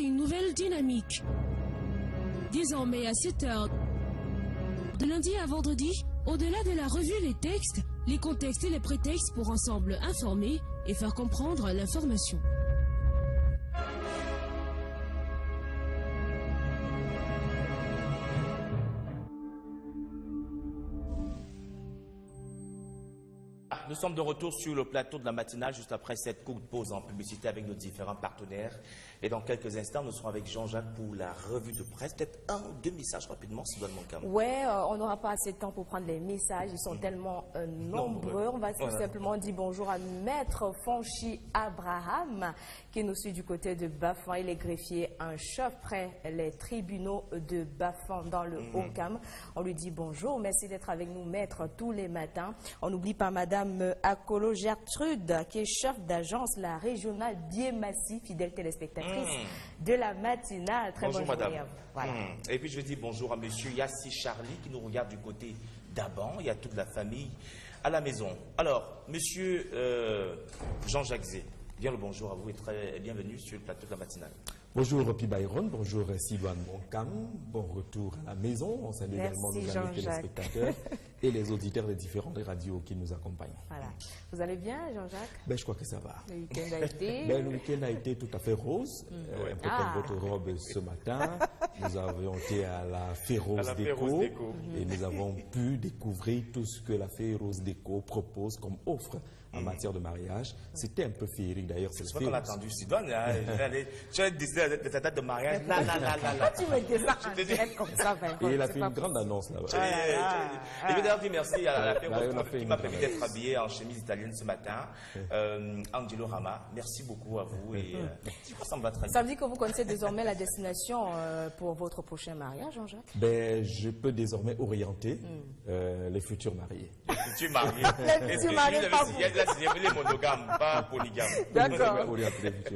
Une nouvelle dynamique. Désormais à 7 h, de lundi à vendredi, au-delà de la revue Les Textes, les contextes et les prétextes pour ensemble informer et faire comprendre l'information. Nous sommes de retour sur le plateau de la matinale juste après cette courte pause en publicité avec nos différents partenaires. Et dans quelques instants, nous serons avec Jean-Jacques pour la revue de presse. Peut-être un ou deux messages rapidement, si vous donne mon cas. Ouais, on n'aura pas assez de temps pour prendre les messages. Ils sont tellement nombreux. On va tout simplement dire bonjour à Maître Fonchi Abraham qui nous suit du côté de Bafan. Il est greffier en chef près les tribunaux de Bafan dans le Haut-Cam. On lui dit bonjour. Merci d'être avec nous, Maître, tous les matins. On n'oublie pas Madame Akolo Gertrude, qui est chef d'agence, la régionale Biémassi, fidèle téléspectatrice de la matinale. Très bonjour, madame. Voilà. Et puis je dis bonjour à monsieur Yassi Charlie, qui nous regarde du côté d'Aban. Il y a toute la famille à la maison. Alors, monsieur Jean-Jacques Zé, bien le bonjour à vous et bienvenue sur le plateau de la matinale. Bonjour Ropi Byron, bonjour Silouane Moncam, bon retour à la maison. On salue également nos amis téléspectateurs et les auditeurs des différentes radios qui nous accompagnent. Voilà. Vous allez bien, Jean-Jacques? Ben, je crois que ça va. Le week-end a été Le week-end a été tout à fait rose, un peu comme votre robe ce matin. Nous avions été à la Fée-Rose Déco et nous avons pu découvrir tout ce que la Fée-Rose Déco propose comme offre en matière de mariage. C'était un peu féerique d'ailleurs. C'est ce qu'on a attendu, Sidoine. Tu as décidé de ta date de mariage. Tu me dis ça en direct comme ça. Et il a fait une grande annonce là-bas. Et d'ailleurs, merci à la Fée-Rose qui m'a permis d'être habillé en chemise italienne ce matin. Angelo Rama, merci beaucoup à vous. Et je crois que ça me va très bien. Ça veut dire que vous connaissez désormais la destination pour votre prochain mariage, Jean-Jacques? Ben, je peux désormais orienter les futurs mariés. Les futurs mariés. Les futurs mariés, pas vous. Les monogames, pas polygames. D'accord.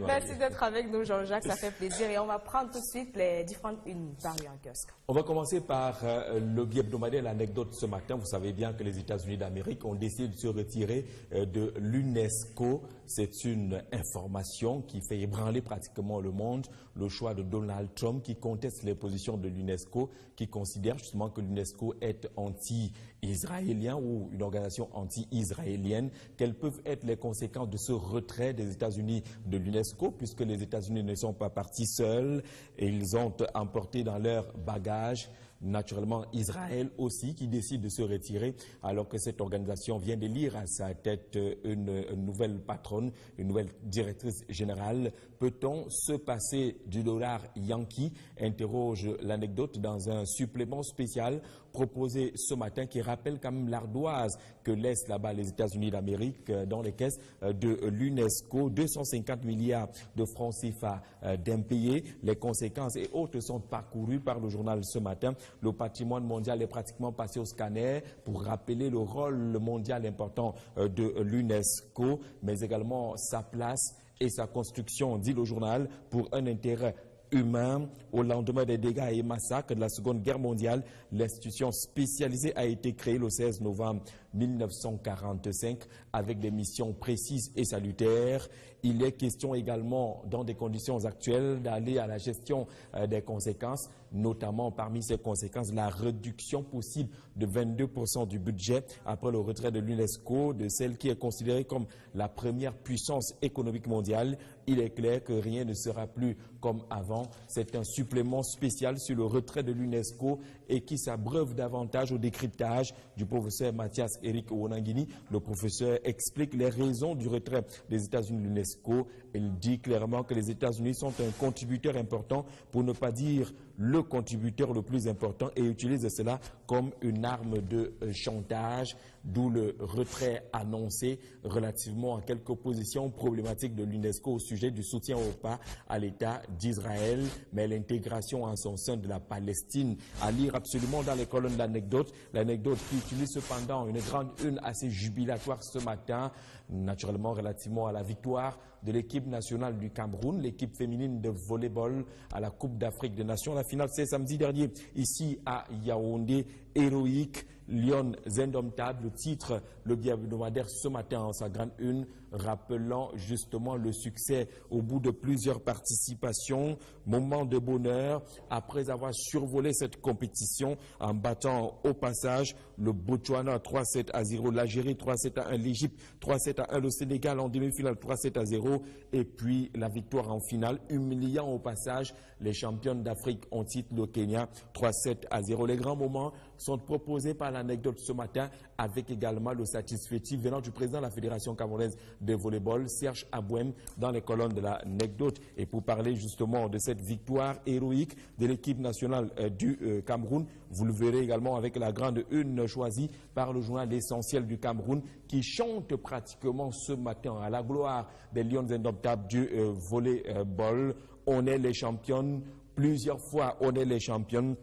Merci d'être avec nous, Jean-Jacques. Ça fait plaisir. Et on va prendre tout de suite les différentes unes parues en kiosque. On va commencer par le guide hebdomadaire, l'anecdote ce matin. Vous savez bien que les États-Unis d'Amérique ont décidé de se retirer de l'UNESCO. C'est une information qui fait ébranler pratiquement le monde. Le choix de Donald Trump qui conteste les positions de l'UNESCO, qui considère justement que l'UNESCO est anti-israélien ou une organisation anti-israélienne. Quelles peuvent être les conséquences de ce retrait des États-Unis de l'UNESCO, puisque les États-Unis ne sont pas partis seuls et ils ont emporté dans leur bagage naturellement Israël aussi, qui décide de se retirer alors que cette organisation vient d'élire à sa tête une nouvelle patronne, une nouvelle directrice générale. Peut-on se passer du dollar yankee? Interroge l'anecdote dans un supplément spécial proposé ce matin qui rappelle quand même l'ardoise que laissent là-bas les États-Unis d'Amérique dans les caisses de l'UNESCO. 250 milliards de francs CFA d'impayés. Les conséquences et autres sont parcourues par le journal ce matin. Le patrimoine mondial est pratiquement passé au scanner pour rappeler le rôle mondial important de l'UNESCO, mais également sa place et sa construction, dit le journal, pour un intérêt humain. Au lendemain des dégâts et massacres de la Seconde Guerre mondiale, l'institution spécialisée a été créée le 16 novembre 1945 avec des missions précises et salutaires. Il est question également, dans des conditions actuelles, d'aller à la gestion des conséquences, notamment parmi ces conséquences, la réduction possible de 22% du budget après le retrait de l'UNESCO, de celle qui est considérée comme la première puissance économique mondiale. Il est clair que rien ne sera plus comme avant. C'est un supplément spécial sur le retrait de l'UNESCO et qui s'abreuve davantage au décryptage du professeur Mathias Eric Ouonangini. Le professeur explique les raisons du retrait des États-Unis de l'UNESCO. Il dit clairement que les États-Unis sont un contributeur important, pour ne pas dire le contributeur le plus important, et utilise cela comme une arme de chantage, d'où le retrait annoncé relativement à quelques positions problématiques de l'UNESCO au sujet du soutien au pas à l'État d'Israël, mais l'intégration en son sein de la Palestine. À lire absolument dans les colonnes d'anecdotes, l'anecdote qui utilise cependant une grande une assez jubilatoire ce matin, naturellement relativement à la victoire de l'équipe nationale du Cameroun, l'équipe féminine de volleyball à la Coupe d'Afrique des Nations. La finale, c'est samedi dernier ici à Yaoundé héroïque. Lions indomptables, le titre, le Guillaume hebdomadaire ce matin en sa grande une, rappelant justement le succès au bout de plusieurs participations, moment de bonheur, après avoir survolé cette compétition en battant au passage le Botswana 3-7-0, l'Algérie 3-7-1, l'Égypte 3-7-1, le Sénégal en demi-finale 3-7-0, et puis la victoire en finale, humiliant au passage les championnes d'Afrique en titre, le Kenya 3-7-0. Les grands moments sont proposés par l'anecdote ce matin, avec également le satisfecit venant du président de la Fédération camerounaise de volleyball, Serge Abouem, dans les colonnes de l'anecdote. Et pour parler justement de cette victoire héroïque de l'équipe nationale du Cameroun, vous le verrez également avec la grande une choisie par le journal L'Essentiel du Cameroun, qui chante pratiquement ce matin à la gloire des Lions indomptables du volleyball. On est les championnes, plusieurs fois on est les championnes.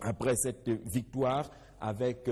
Après cette victoire avec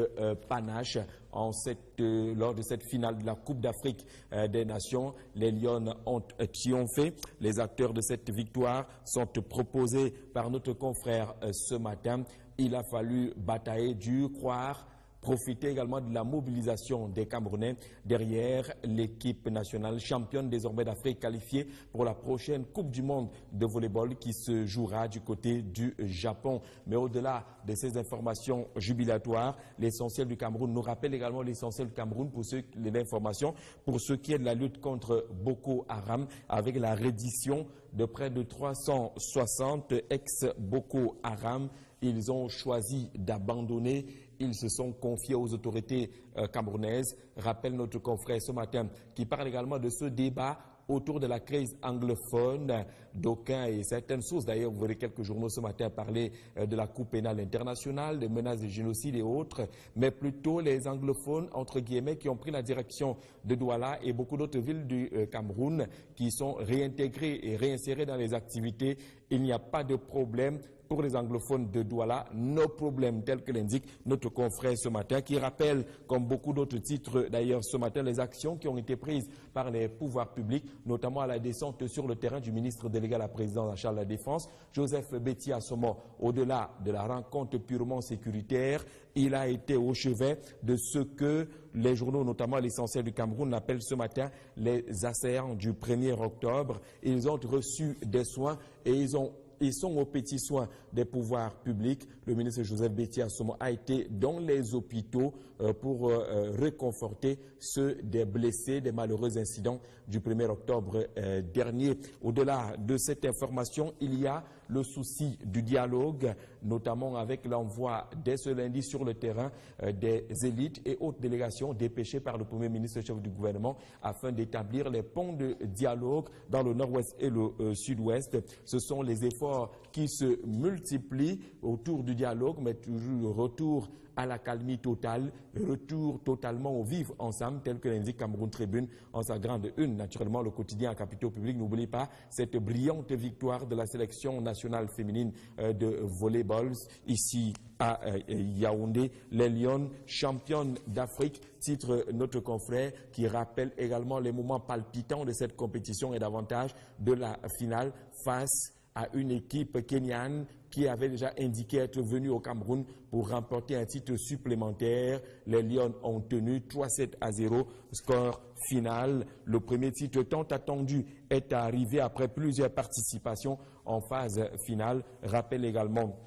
panache lors de cette finale de la Coupe d'Afrique des Nations, les Lions ont triomphé. Les acteurs de cette victoire sont proposés par notre confrère ce matin. Il a fallu batailler dur, croire, profiter également de la mobilisation des Camerounais derrière l'équipe nationale championne désormais d'Afrique qualifiée pour la prochaine Coupe du Monde de volleyball qui se jouera du côté du Japon. Mais au-delà de ces informations jubilatoires, l'essentiel du Cameroun nous rappelle également l'essentiel du Cameroun pour l'information pour ce qui est de la lutte contre Boko Haram, avec la reddition de près de 360 ex-Boko Haram. Ils ont choisi d'abandonner. Ils se sont confiés aux autorités camerounaises, rappelle notre confrère ce matin, qui parle également de ce débat autour de la crise anglophone. D'aucuns et certaines sources, d'ailleurs, vous verrez quelques journaux ce matin parler de la Cour pénale internationale, des menaces de génocide et autres, mais plutôt les anglophones, entre guillemets, qui ont pris la direction de Douala et beaucoup d'autres villes du Cameroun qui sont réintégrées et réinsérées dans les activités. Il n'y a pas de problème pour les anglophones de Douala, nos problèmes tels que l'indique notre confrère ce matin, qui rappelle, comme beaucoup d'autres titres d'ailleurs ce matin, les actions qui ont été prises par les pouvoirs publics, notamment à la descente sur le terrain du ministre délégué à la présidence en charge de la Défense, Joseph Betty Assomo. Au-delà de la rencontre purement sécuritaire, il a été au chevet de ce que les journaux, notamment l'essentiel du Cameroun, appellent ce matin les assaillants du 1er octobre. Ils ont reçu des soins et ils sont aux petits soins des pouvoirs publics. Le ministre Joseph Betty Assomo a été dans les hôpitaux pour réconforter ceux des blessés des malheureux incidents du 1er octobre dernier. Au-delà de cette information, il y a le souci du dialogue, notamment avec l'envoi dès ce lundi sur le terrain des élites et autres délégations dépêchées par le Premier ministre chef du gouvernement afin d'établir les ponts de dialogue dans le nord-ouest et le sud-ouest. Ce sont les efforts qui se multiplient autour du dialogue, mais toujours le retour à la calmie totale, retour totalement au vivre ensemble, tel que l'indique Cameroun Tribune en sa grande une. Naturellement, le quotidien à capitaux publics n'oublie pas cette brillante victoire de la sélection nationale féminine de volleyball ici à Yaoundé. Les Lions, championnes d'Afrique, titre notre confrère, qui rappelle également les moments palpitants de cette compétition et davantage de la finale face à une équipe kenyane qui avait déjà indiqué être venue au Cameroun pour remporter un titre supplémentaire. Les Lions ont tenu 3-7-0, score final. Le premier titre tant attendu est arrivé après plusieurs participations en phase finale. Rappelle également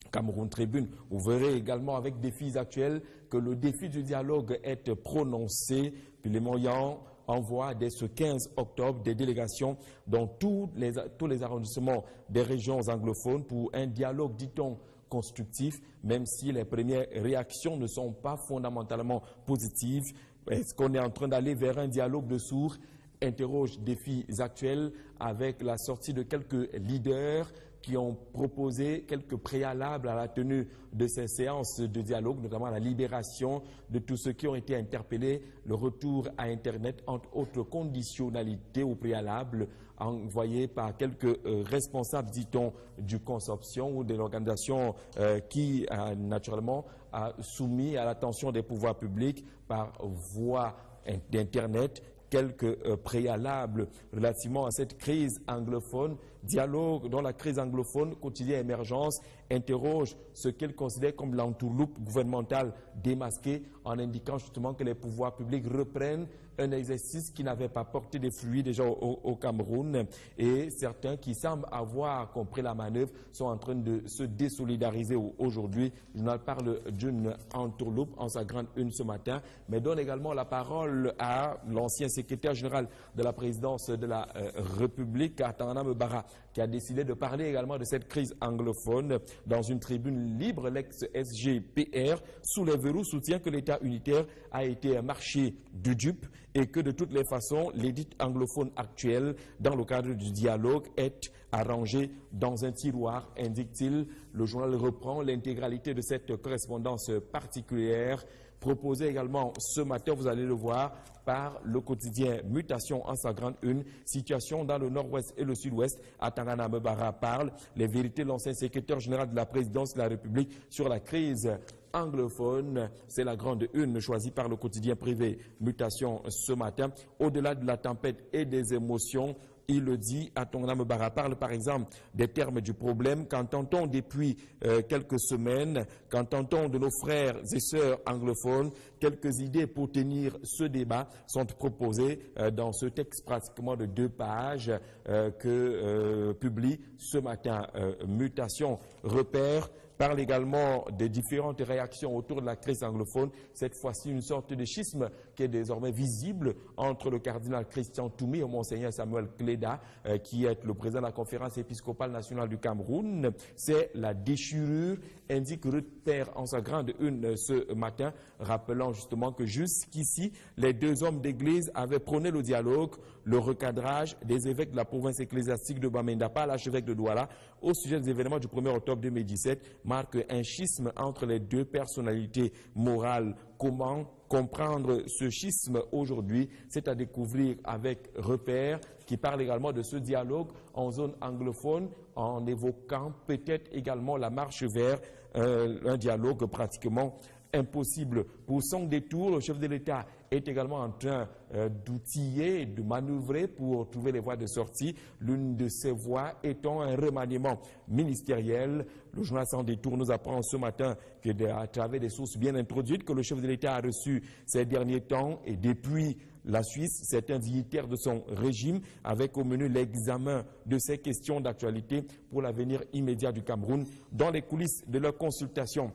Cameroun Tribune. Vous verrez également avec défis actuels que le défi du dialogue est prononcé. Puis les moyens envoie dès ce 15 octobre des délégations dans tous les arrondissements des régions anglophones pour un dialogue, dit-on, constructif, même si les premières réactions ne sont pas fondamentalement positives. Est-ce qu'on est en train d'aller vers un dialogue de sourds? Interroge défis actuels avec la sortie de quelques leaders qui ont proposé quelques préalables à la tenue de ces séances de dialogue, notamment la libération de tous ceux qui ont été interpellés, le retour à Internet, entre autres conditionnalités ou préalables envoyés par quelques responsables, dit-on, du consortium ou de l'organisation qui, naturellement, a soumis à l'attention des pouvoirs publics par voie d'Internet quelques préalables relativement à cette crise anglophone dialogue dans la crise anglophone, quotidien Émergence interroge ce qu'elle considère comme l'entourloupe gouvernementale démasquée en indiquant justement que les pouvoirs publics reprennent un exercice qui n'avait pas porté des fruits déjà au Cameroun, et certains qui semblent avoir compris la manœuvre sont en train de se désolidariser aujourd'hui. Le journal parle d'une entourloupe en sa grande une ce matin, mais donne également la parole à l'ancien secrétaire général de la présidence de la République, Atangana Mbara, qui a décidé de parler également de cette crise anglophone. Dans une tribune libre, l'ex-SGPR, sous les verrous, soutient que l'État unitaire a été un marché de dupes et que de toutes les façons, l'édite anglophone actuelle, dans le cadre du dialogue, est arrangée dans un tiroir, indique-t-il. Le journal reprend l'intégralité de cette correspondance particulière, proposée également ce matin, vous allez le voir, par le quotidien Mutation en sa grande une. Situation dans le nord-ouest et le sud-ouest. Atangana Mbara parle. Les vérités de l'ancien secrétaire général de la présidence de la République sur la crise anglophone. C'est la grande une choisie par le quotidien privé Mutation ce matin. Au-delà de la tempête et des émotions, il le dit, Atangana Mbara parle par exemple des termes du problème. Qu'entend-on depuis quelques semaines? Qu'entend-on de nos frères et sœurs anglophones? Quelques idées pour tenir ce débat sont proposées dans ce texte pratiquement de 2 pages que publie ce matin Mutation. Repère parle également des différentes réactions autour de la crise anglophone. Cette fois-ci, une sorte de schisme qui est désormais visible entre le cardinal Christian Toumi et Monseigneur Samuel Cléda, qui est le président de la conférence épiscopale nationale du Cameroun. C'est la déchirure, indique Repère en sa grande une ce matin, rappelant justement que jusqu'ici, les 2 hommes d'église avaient prôné le dialogue, le recadrage des évêques de la province ecclésiastique de Bamenda par l'archevêque de Douala au sujet des événements du 1er octobre 2017 marque un schisme entre les 2 personnalités morales. Comment comprendre ce schisme aujourd'hui? C'est à découvrir avec Repère, qui parle également de ce dialogue en zone anglophone, en évoquant peut-être également la marche vers un dialogue pratiquement impossible. Pour son détour, le chef de l'État est également en train d'outiller et de manœuvrer pour trouver les voies de sortie. L'une de ces voies étant un remaniement ministériel. Le journal Sans détour nous apprend ce matin que à travers des sources bien introduites que le chef de l'État a reçu ces derniers temps et depuis la Suisse, certains dignitaires de son régime, avec au menu l'examen de ces questions d'actualité pour l'avenir immédiat du Cameroun dans les coulisses de leur consultation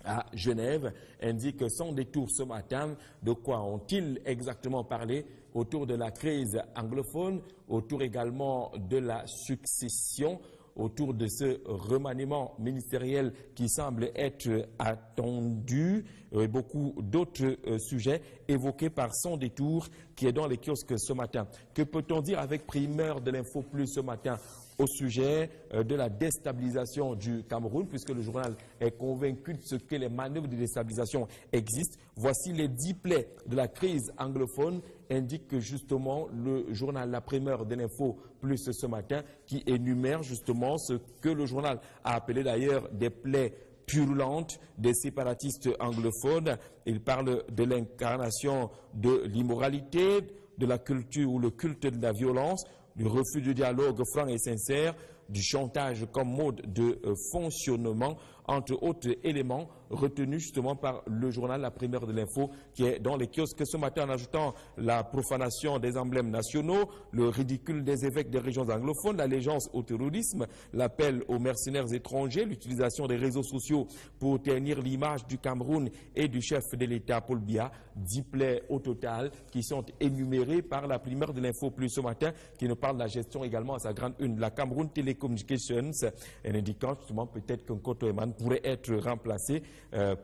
à Genève, indique Sans détour ce matin. De quoi ont-ils exactement parlé? Autour de la crise anglophone, autour également de la succession, autour de ce remaniement ministériel qui semble être attendu, et beaucoup d'autres sujets évoqués par Sans détour qui est dans les kiosques ce matin. Que peut-on dire avec Primeur de l'Info Plus ce matin au sujet de la déstabilisation du Cameroun, puisque le journal est convaincu de ce que les manœuvres de déstabilisation existent. Voici les 10 plaies de la crise anglophone, indique que justement le journal La Primeur de l'Info Plus ce matin, qui énumère justement ce que le journal a appelé d'ailleurs des plaies purulentes des séparatistes anglophones. Il parle de l'incarnation de l'immoralité, de la culture ou le culte de la violence, du refus du dialogue franc et sincère, du chantage comme mode de fonctionnement, entre autres éléments retenus justement par le journal La Primeur de l'Info qui est dans les kiosques ce matin, en ajoutant la profanation des emblèmes nationaux, le ridicule des évêques des régions anglophones, l'allégeance au terrorisme, l'appel aux mercenaires étrangers, l'utilisation des réseaux sociaux pour ternir l'image du Cameroun et du chef de l'État Paul Biya. 10 plaies au total qui sont énumérées par La Primeur de l'Info Plus ce matin, qui nous parle de la gestion également à sa grande une de la Cameroun Telecommunications, en indiquant justement peut-être qu'un Kotoeman pourrait être remplacé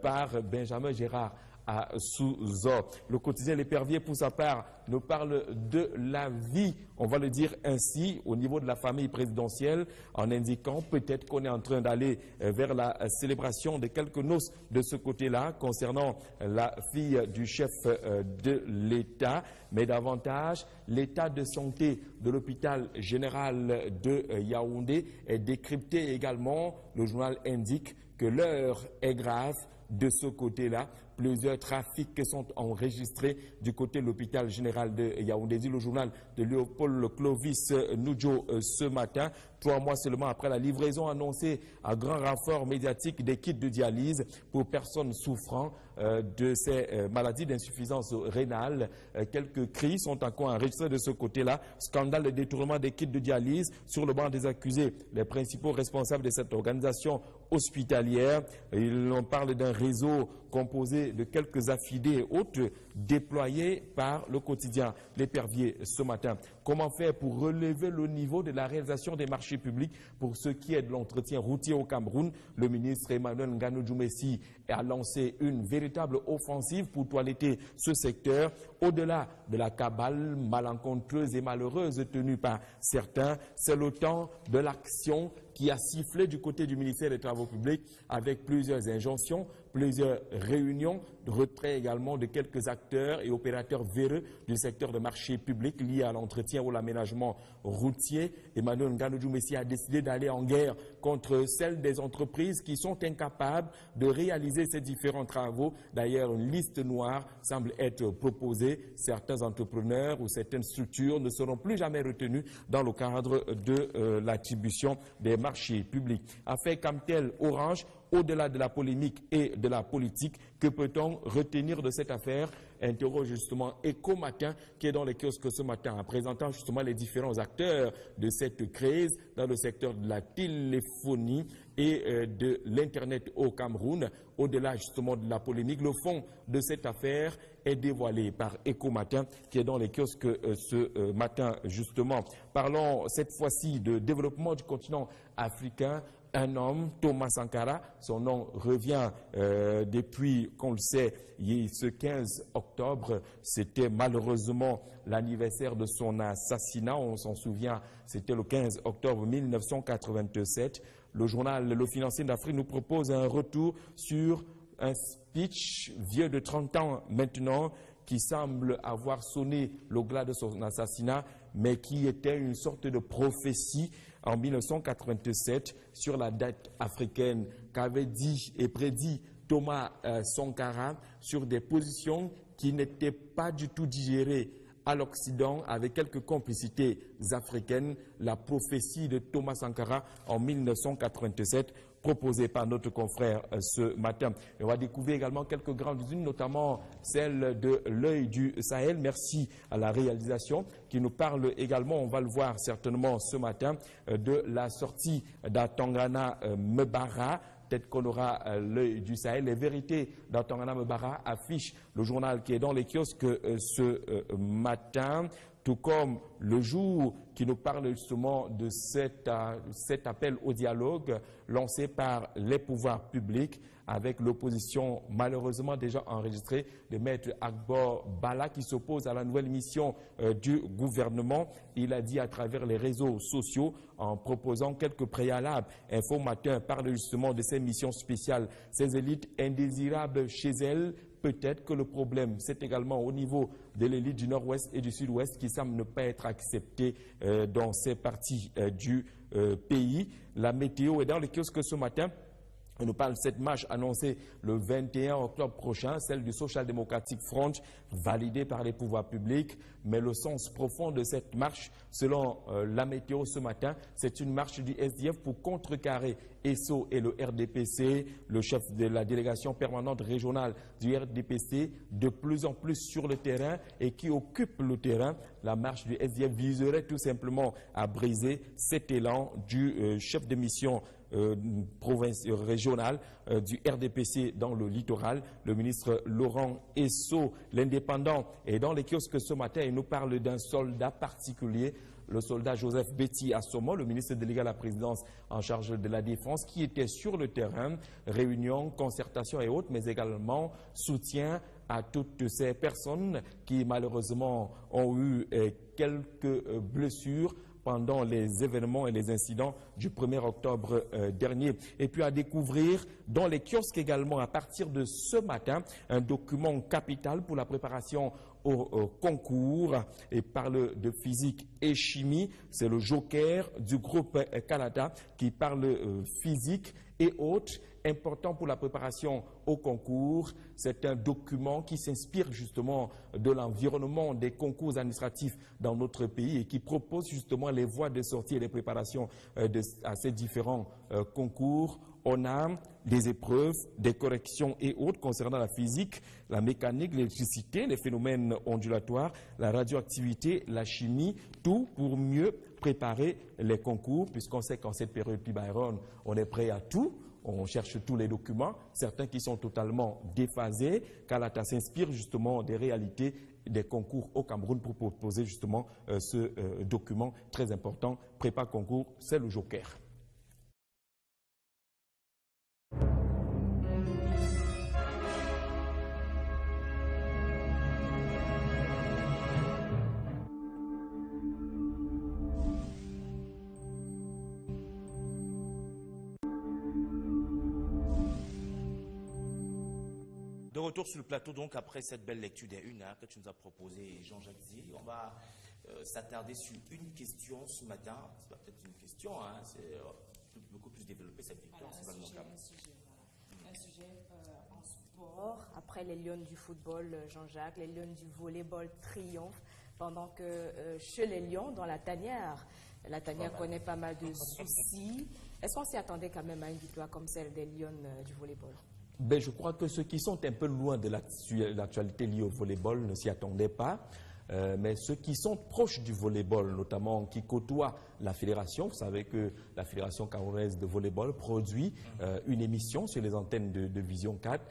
par Benjamin Gérard à Souzor. Le quotidien L'Épervier, pour sa part, nous parle de la vie, on va le dire ainsi, au niveau de la famille présidentielle, en indiquant peut-être qu'on est en train d'aller vers la célébration de quelques noces de ce côté-là, concernant la fille du chef de l'État, mais davantage l'état de santé de l'hôpital général de Yaoundé est décrypté également. Le journal indique que l'heure est grave de ce côté-là Plusieurs trafics sont enregistrés du côté de l'hôpital général de Yaoundé. Le journal de Léopold Clovis Noudjo ce matin, 3 mois seulement après la livraison annoncée à grand renfort médiatique des kits de dialyse pour personnes souffrant de ces maladies d'insuffisance rénale. Quelques cris sont encore enregistrés de ce côté-là. Scandale de détournement des kits de dialyse sur le banc des accusés. Les principaux responsables de cette organisation hospitalière, on parle d'un réseau composé de quelques affidés et autres déployés par le quotidien L'Épervier ce matin. Comment faire pour relever le niveau de la réalisation des marchés publics pour ce qui est de l'entretien routier au Cameroun? Le ministre Emmanuel Ngano-Djoumessi a lancé une véritable offensive pour toiletter ce secteur. Au-delà de la cabale malencontreuse et malheureuse tenue par certains, c'est le temps de l'action qui a sifflé du côté du ministère des Travaux publics avec plusieurs injonctions, plusieurs réunions, de retrait également de quelques acteurs et opérateurs véreux du secteur de marché public liés à l'entretien ou l'aménagement routier. Emmanuel Ngano-Djoumessi a décidé d'aller en guerre contre celles des entreprises qui sont incapables de réaliser ces différents travaux. D'ailleurs, une liste noire semble être proposée. Certains entrepreneurs ou certaines structures ne seront plus jamais retenus dans le cadre de l'attribution des marchés publics. Affaire Camtel Orange, au-delà de la polémique et de la politique, que peut-on retenir de cette affaire? Interroge justement Écho Matin, qui est dans les kiosques ce matin, en présentant justement les différents acteurs de cette crise dans le secteur de la téléphonie et de l'Internet au Cameroun. Au-delà justement de la polémique, le fond de cette affaire est dévoilé par Écho Matin, qui est dans les kiosques ce matin justement. Parlons cette fois-ci de développement du continent africain. Un homme, Thomas Sankara, son nom revient depuis qu'on le sait, ce 15 octobre, c'était malheureusement l'anniversaire de son assassinat, on s'en souvient, c'était le 15 octobre 1987. Le journal Le Financier d'Afrique nous propose un retour sur un speech vieux de 30 ans maintenant, qui semble avoir sonné le glas de son assassinat, mais qui était une sorte de prophétie en 1987 sur la dette africaine qu'avait dit et prédit Thomas Sankara sur des positions qui n'étaient pas du tout digérées à l'Occident avec quelques complicités africaines. La prophétie de Thomas Sankara en 1987 proposée par notre confrère ce matin. Et on va découvrir également quelques grandes unes, notamment celle de l'œil du Sahel. Merci à la réalisation qui nous parle également, on va le voir certainement ce matin, de la sortie d'Atangana Mbara. Peut-être qu'on aura l'œil du Sahel. Les vérités d'Atangana Mbara affiche le journal qui est dans les kiosques ce matin, tout comme le jour qui nous parle justement de cet appel au dialogue lancé par les pouvoirs publics avec l'opposition malheureusement déjà enregistrée de Maître Agbor Bala qui s'oppose à la nouvelle mission du gouvernement. Il a dit à travers les réseaux sociaux en proposant quelques préalables. Info Matin parle justement de ces missions spéciales, ces élites indésirables chez elles. Peut-être que le problème, c'est également au niveau de l'élite du Nord-Ouest et du Sud-Ouest qui semble ne pas être acceptée dans ces parties du pays. La météo est dans les kiosques ce matin. On nous parle de cette marche annoncée le 21 octobre prochain, celle du Social Democratic Front, validée par les pouvoirs publics. Mais le sens profond de cette marche, selon la météo ce matin, c'est une marche du SDF pour contrecarrer ESSO et le RDPC, le chef de la délégation permanente régionale du RDPC, de plus en plus sur le terrain et qui occupe le terrain. La marche du SDF viserait tout simplement à briser cet élan du chef de mission régional du RDPC dans le littoral, le ministre Laurent Esso. L'indépendant est dans les kiosques ce matin et nous parle d'un soldat particulier, le soldat Joseph Betty Assomo, le ministre délégué à la présidence en charge de la défense, qui était sur le terrain, réunion, concertation et autres, mais également soutien à toutes ces personnes qui malheureusement ont eu quelques blessures pendant les événements et les incidents du 1er octobre dernier. Et puis à découvrir dans les kiosques également à partir de ce matin un document capital pour la préparation au concours et parle de physique et chimie. C'est le joker du groupe Canada qui parle physique et autres. Important pour la préparation au concours. C'est un document qui s'inspire justement de l'environnement des concours administratifs dans notre pays et qui propose justement les voies de sortie et les préparations à ces différents concours. On a des épreuves, des corrections et autres concernant la physique, la mécanique, l'électricité, les phénomènes ondulatoires, la radioactivité, la chimie, tout pour mieux préparer les concours, puisqu'on sait qu'en cette période P-Byron, on est prêt à tout. On cherche tous les documents, certains qui sont totalement déphasés. Kalata s'inspire justement des réalités des concours au Cameroun pour proposer justement ce document très important. Prépa concours, c'est le joker. De retour sur le plateau, donc, après cette belle lecture des une que tu nous as proposé, Jean-Jacques Zé, on va s'attarder sur une question ce matin. C'est pas peut-être une question, hein, c'est beaucoup plus développé cette victoire. Voilà, un sujet en sport. Après les Lions du football, Jean-Jacques, les Lions du volleyball triomphent, pendant que chez les Lions, dans la tanière connaît pas mal de soucis. Est-ce qu'on s'y attendait quand même à une victoire comme celle des Lions du volleyball? Ben, je crois que ceux qui sont un peu loin de l'actualité liée au volleyball ne s'y attendaient pas. Mais ceux qui sont proches du volleyball, notamment qui côtoient la fédération, vous savez que la Fédération camerounaise de volleyball produit une émission sur les antennes de Vision 4,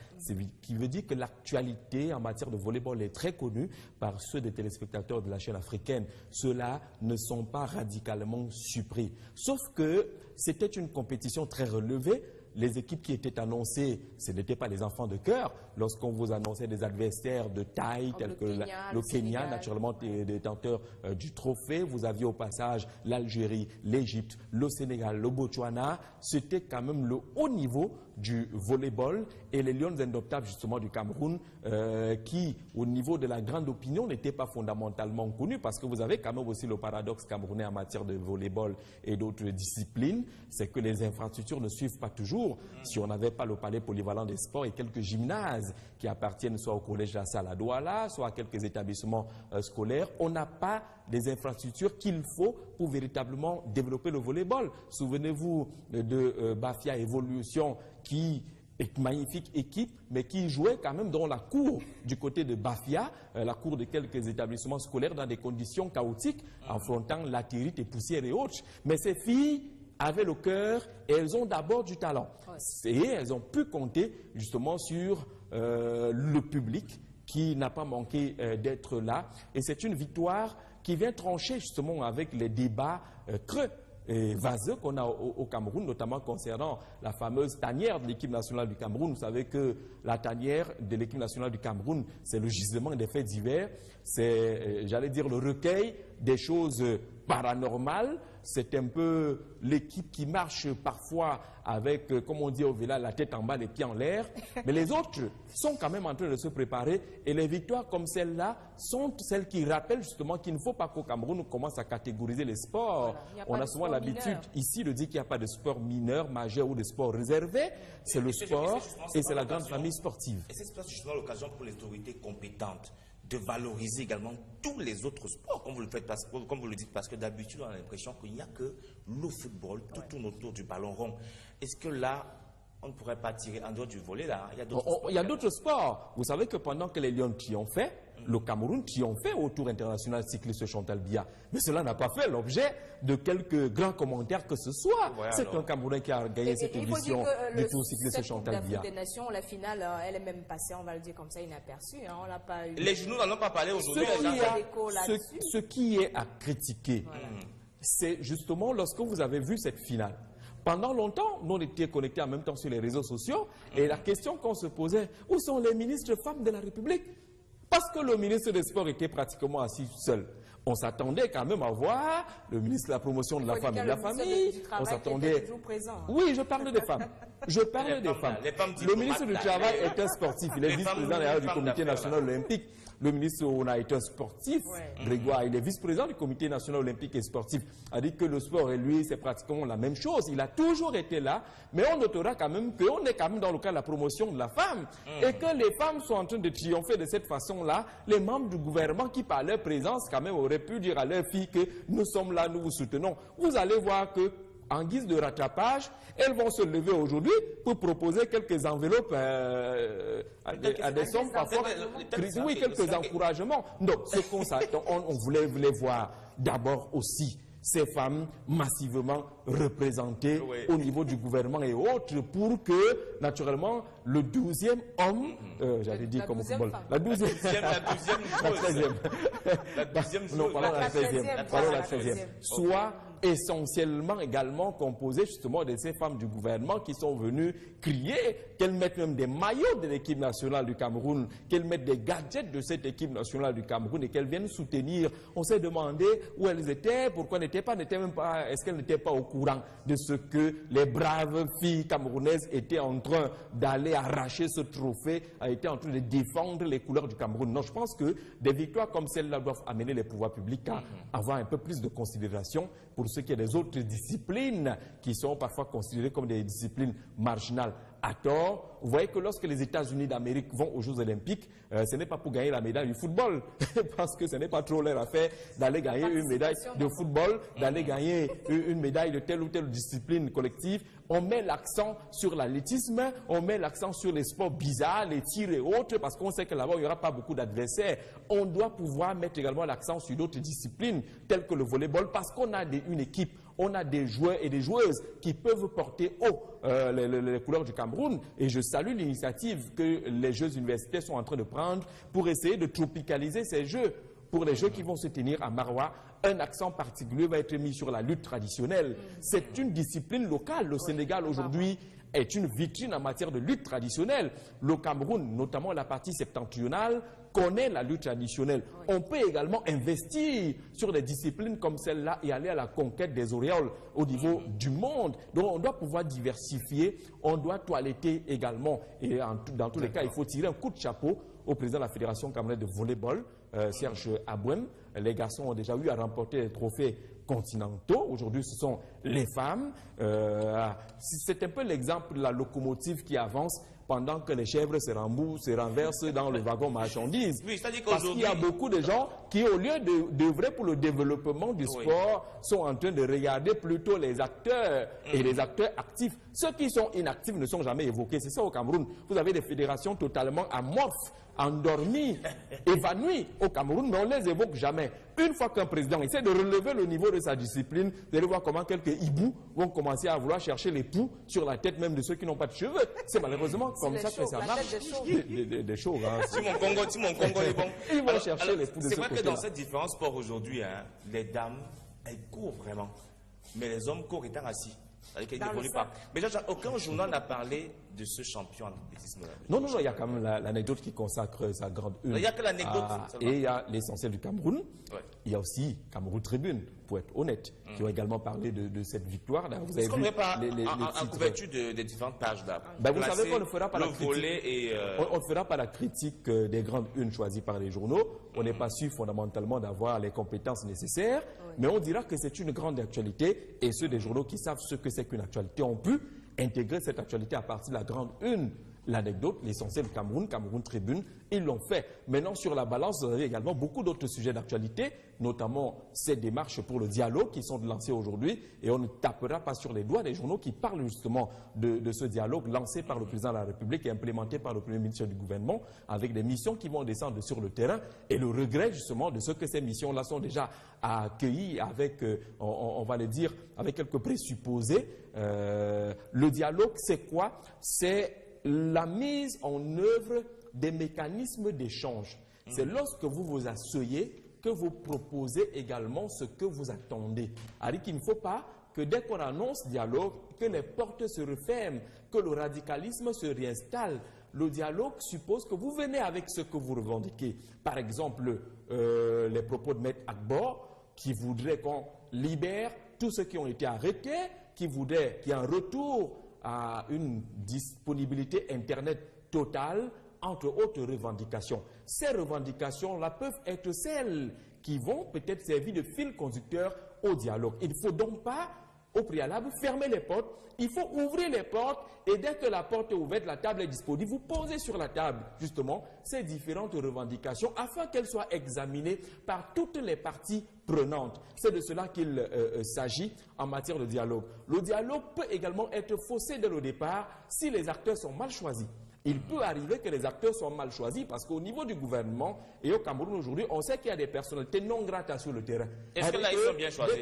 qui veut dire que l'actualité en matière de volleyball est très connue par ceux des téléspectateurs de la chaîne africaine. Ceux-là ne sont pas radicalement surpris. Sauf que c'était une compétition très relevée. Les équipes qui étaient annoncées, ce n'étaient pas les enfants de cœur. Lorsqu'on vous annonçait des adversaires de taille, tels que le Kenya, naturellement détenteur du trophée, vous aviez au passage l'Algérie, l'Égypte, le Sénégal, le Botswana. C'était quand même le haut niveau du volleyball et les Lions indoptables justement du Cameroun qui, au niveau de la grande opinion, n'étaient pas fondamentalement connus parce que vous avez quand même aussi le paradoxe camerounais en matière de volleyball et d'autres disciplines, c'est que les infrastructures ne suivent pas toujours. Si on n'avait pas le palais polyvalent des sports et quelques gymnases qui appartiennent soit au collège La Salle à Douala, soit à quelques établissements scolaires, on n'a pas des infrastructures qu'il faut pour véritablement développer le volleyball. Souvenez-vous de Bafia Evolution qui est une magnifique équipe, mais qui jouait quand même dans la cour du côté de Bafia, la cour de quelques établissements scolaires dans des conditions chaotiques, affrontant latérite et poussière et autres. Mais ces filles avaient le cœur et elles ont d'abord du talent. Et elles ont pu compter justement sur le public qui n'a pas manqué d'être là. Et c'est une victoire qui vient trancher justement avec les débats creux et vaseux qu'on a au Cameroun, notamment concernant la fameuse tanière de l'équipe nationale du Cameroun. Vous savez que la tanière de l'équipe nationale du Cameroun, c'est le gisement des faits divers, c'est, j'allais dire, le recueil des choses paranormales. C'est un peu l'équipe qui marche parfois avec, comme on dit au village, la tête en bas, les pieds en l'air. Mais les autres sont quand même en train de se préparer. Et les victoires comme celle-là sont celles qui rappellent justement qu'il ne faut pas qu'au Cameroun on commence à catégoriser les sports. Voilà, on a souvent l'habitude ici de dire qu'il n'y a pas de sport mineur, majeur ou de sport réservé. C'est le sport et c'est la grande famille sportive. Et c'est justement l'occasion pour les autorités compétentes de valoriser également tous les autres sports, comme vous le faites, comme vous le dites, parce que d'habitude, on a l'impression qu'il n'y a que le football, tout tourne autour du ballon rond. Est-ce que là, on ne pourrait pas tirer en dehors du volley, là? Il y a d'autres sports. Vous savez que pendant que les Lions triomphaient, le Cameroun triomphait au Tour international cycliste Chantal Biya. Mais cela n'a pas fait l'objet de quelques grands commentaires que ce soit. Ouais, c'est un Camerounais qui a gagné cette édition du Tour cycliste Chantal Biya. Des Nations, la finale, elle est même passée, on va le dire comme ça, inaperçue. Hein, on l'a pas eu. Les journaux n'en ont pas parlé aujourd'hui. Ce qui est à critiquer, c'est justement lorsque vous avez vu cette finale. Pendant longtemps, nous on était connectés en même temps sur les réseaux sociaux et la question qu'on se posait, où sont les ministres femmes de la République? Parce que le ministre des Sports était pratiquement assis seul. On s'attendait quand même à voir le ministre de la promotion de la femme et de la famille. On s'attendait. Oui, je parle des femmes. Je parle des femmes. Le ministre du Travail est un sportif. Il est vice-président d'ailleurs du Comité national olympique. Le ministre, on a été un sportif, Grégoire, il est vice-président du comité national olympique et sportif, a dit que le sport et lui, c'est pratiquement la même chose. Il a toujours été là, mais on notera quand même qu'on est quand même dans le cas de la promotion de la femme, et que les femmes sont en train de triompher de cette façon-là. Les membres du gouvernement qui, par leur présence, quand même, auraient pu dire à leurs filles que nous sommes là, nous vous soutenons. Vous allez voir que, en guise de rattrapage, elles vont se lever aujourd'hui pour proposer quelques enveloppes à des sommes parfois. Oui, quelques encouragements. Donc, ce qu'on on voulait voir d'abord aussi ces femmes massivement représentées au niveau du gouvernement et autres pour que, naturellement, le 12e homme, j'allais dire comme au football, la 12e, la 13e, non, pardon, la 13e, soit essentiellement également composé justement de ces femmes du gouvernement qui sont venues crier, qu'elles mettent même des maillots de l'équipe nationale du Cameroun, qu'elles mettent des gadgets de cette équipe nationale du Cameroun et qu'elles viennent soutenir. On s'est demandé où elles étaient, pourquoi est-ce qu'elles n'étaient pas au courant de ce que les braves filles camerounaises étaient en train d'aller arracher ce trophée, étaient en train de défendre les couleurs du Cameroun. Non, je pense que des victoires comme celle-là doivent amener les pouvoirs publics à avoir un peu plus de considération pour ce qui est des autres disciplines qui sont parfois considérées comme des disciplines marginales à tort. Vous voyez que lorsque les États-Unis d'Amérique vont aux Jeux Olympiques, ce n'est pas pour gagner la médaille du football, parce que ce n'est pas trop leur affaire d'aller gagner une médaille de football, d'aller gagner une médaille de telle ou telle discipline collective. On met l'accent sur l'athlétisme, on met l'accent sur les sports bizarres, les tirs et autres, parce qu'on sait que là-bas, il n'y aura pas beaucoup d'adversaires. On doit pouvoir mettre également l'accent sur d'autres disciplines, telles que le volleyball, parce qu'on a une équipe, on a des joueurs et des joueuses qui peuvent porter haut les couleurs du Cameroun. Et je salue l'initiative que les Jeux universitaires sont en train de prendre pour essayer de tropicaliser ces Jeux. Pour les Jeux qui vont se tenir à Maroua, un accent particulier va être mis sur la lutte traditionnelle. C'est une discipline locale. Le Sénégal aujourd'hui est une vitrine en matière de lutte traditionnelle. Le Cameroun, notamment la partie septentrionale, connaît la lutte traditionnelle. On peut également investir sur des disciplines comme celle-là et aller à la conquête des auréoles au niveau du monde. Donc on doit pouvoir diversifier, on doit toiletter également. Et dans tous les cas, il faut tirer un coup de chapeau au président de la Fédération camerounaise de volleyball, Serge Abouem. Les garçons ont déjà eu à remporter des trophées continentaux. Aujourd'hui, ce sont les femmes. C'est un peu l'exemple de la locomotive qui avance pendant que les chèvres se renversent dans le wagon marchandises. Oui, parce qu'il y a beaucoup de gens qui, au lieu d'œuvrer pour le développement du sport, sont en train de regarder plutôt les acteurs et les acteurs actifs. Ceux qui sont inactifs ne sont jamais évoqués. C'est ça au Cameroun. Vous avez des fédérations totalement amorphes, endormies, évanouies au Cameroun, mais on ne les évoque jamais. Une fois qu'un président essaie de relever le niveau de sa discipline, vous allez voir comment quelques hiboux vont commencer à vouloir chercher les poux sur la tête même de ceux qui n'ont pas de cheveux. C'est malheureusement comme ça que ça marche. Des chauves. Hein. Si mon Congo est bon. Ils vont chercher les poux de ce côté-là. C'est vrai que dans ces différents sports aujourd'hui, les dames, elles courent vraiment. Mais les hommes courent étant assis. C'est-à-dire qu'ils n'évoluent pas. Mais aucun journal n'a parlé de ce champion en athlétisme. Non, il y a quand même l'anecdote qui consacre sa grande une. Il n'y a que l'anecdote. Et il y a l'essentiel du Cameroun. Ouais. Il y a aussi Cameroun Tribune, pour être honnête, qui ont également parlé de cette victoire. Vous avez vu en couverture des différentes pages là. Vous savez qu'on ne fera pas la critique. On ne fera pas la critique des grandes unes choisies par les journaux. On n'est pas sûr fondamentalement d'avoir les compétences nécessaires. Mais on dira que c'est une grande actualité. Et ceux des journaux qui savent ce que c'est qu'une actualité ont pu intégrer cette actualité à partir de la grande une. L'anecdote, l'essentiel du Cameroun, Cameroun Tribune, ils l'ont fait. Maintenant, sur la balance, vous avez également beaucoup d'autres sujets d'actualité, notamment ces démarches pour le dialogue qui sont lancées aujourd'hui. Et on ne tapera pas sur les doigts des journaux qui parlent justement de ce dialogue lancé par le président de la République et implémenté par le premier ministre du gouvernement, avec des missions qui vont descendre sur le terrain. Et le regret justement de ce que ces missions-là sont déjà accueillies avec, on va le dire, avec quelques présupposés. Le dialogue, c'est quoi? C'est la mise en œuvre des mécanismes d'échange. C'est lorsque vous vous asseyez que vous proposez également ce que vous attendez. C'est-à-dire qu'il ne faut pas que dès qu'on annonce dialogue, que les portes se referment, que le radicalisme se réinstalle. Le dialogue suppose que vous venez avec ce que vous revendiquez. Par exemple, les propos de Maître Agbor, qui voudrait qu'on libère tous ceux qui ont été arrêtés, qui voudrait qu'il y ait un retour à une disponibilité Internet totale entre autres revendications. Ces revendications-là peuvent être celles qui vont peut-être servir de fil conducteur au dialogue. Il ne faut donc pas, au préalable, fermer les portes. Il faut ouvrir les portes et dès que la porte est ouverte, la table est disponible, vous posez sur la table, justement, ces différentes revendications afin qu'elles soient examinées par toutes les parties prenantes. C'est de cela qu'il s'agit en matière de dialogue. Le dialogue peut également être faussé dès le départ si les acteurs sont mal choisis. Il peut arriver que les acteurs soient mal choisis parce qu'au niveau du gouvernement et au Cameroun aujourd'hui, on sait qu'il y a des personnalités non grates sur le terrain. Est-ce que là, ils sont bien choisis?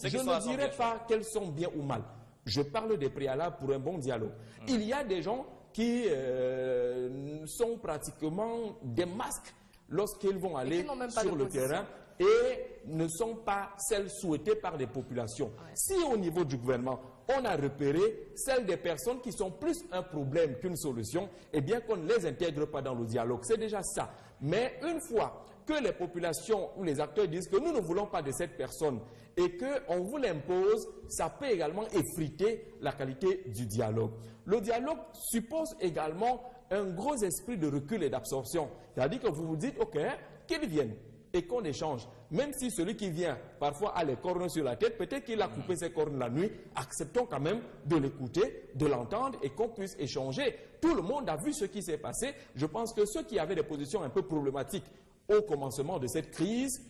Je ne dirais pas qu'elles sont bien ou mal. Je parle des préalables pour un bon dialogue. Il y a des gens qui sont pratiquement des masques lorsqu'ils vont aller sur le terrain et ne sont pas celles souhaitées par les populations. Ouais. Si au niveau du gouvernement, on a repéré celles des personnes qui sont plus un problème qu'une solution, eh bien qu'on ne les intègre pas dans le dialogue. C'est déjà ça. Mais une fois que les populations ou les acteurs disent que nous ne voulons pas de cette personne et qu'on vous l'impose, ça peut également effriter la qualité du dialogue. Le dialogue suppose également un gros esprit de recul et d'absorption. C'est-à-dire que vous vous dites, ok, qu'ils viennent et qu'on échange. Même si celui qui vient parfois a les cornes sur la tête, peut-être qu'il a coupé ses cornes la nuit, acceptons quand même de l'écouter, de l'entendre et qu'on puisse échanger. Tout le monde a vu ce qui s'est passé. Je pense que ceux qui avaient des positions un peu problématiques au commencement de cette crise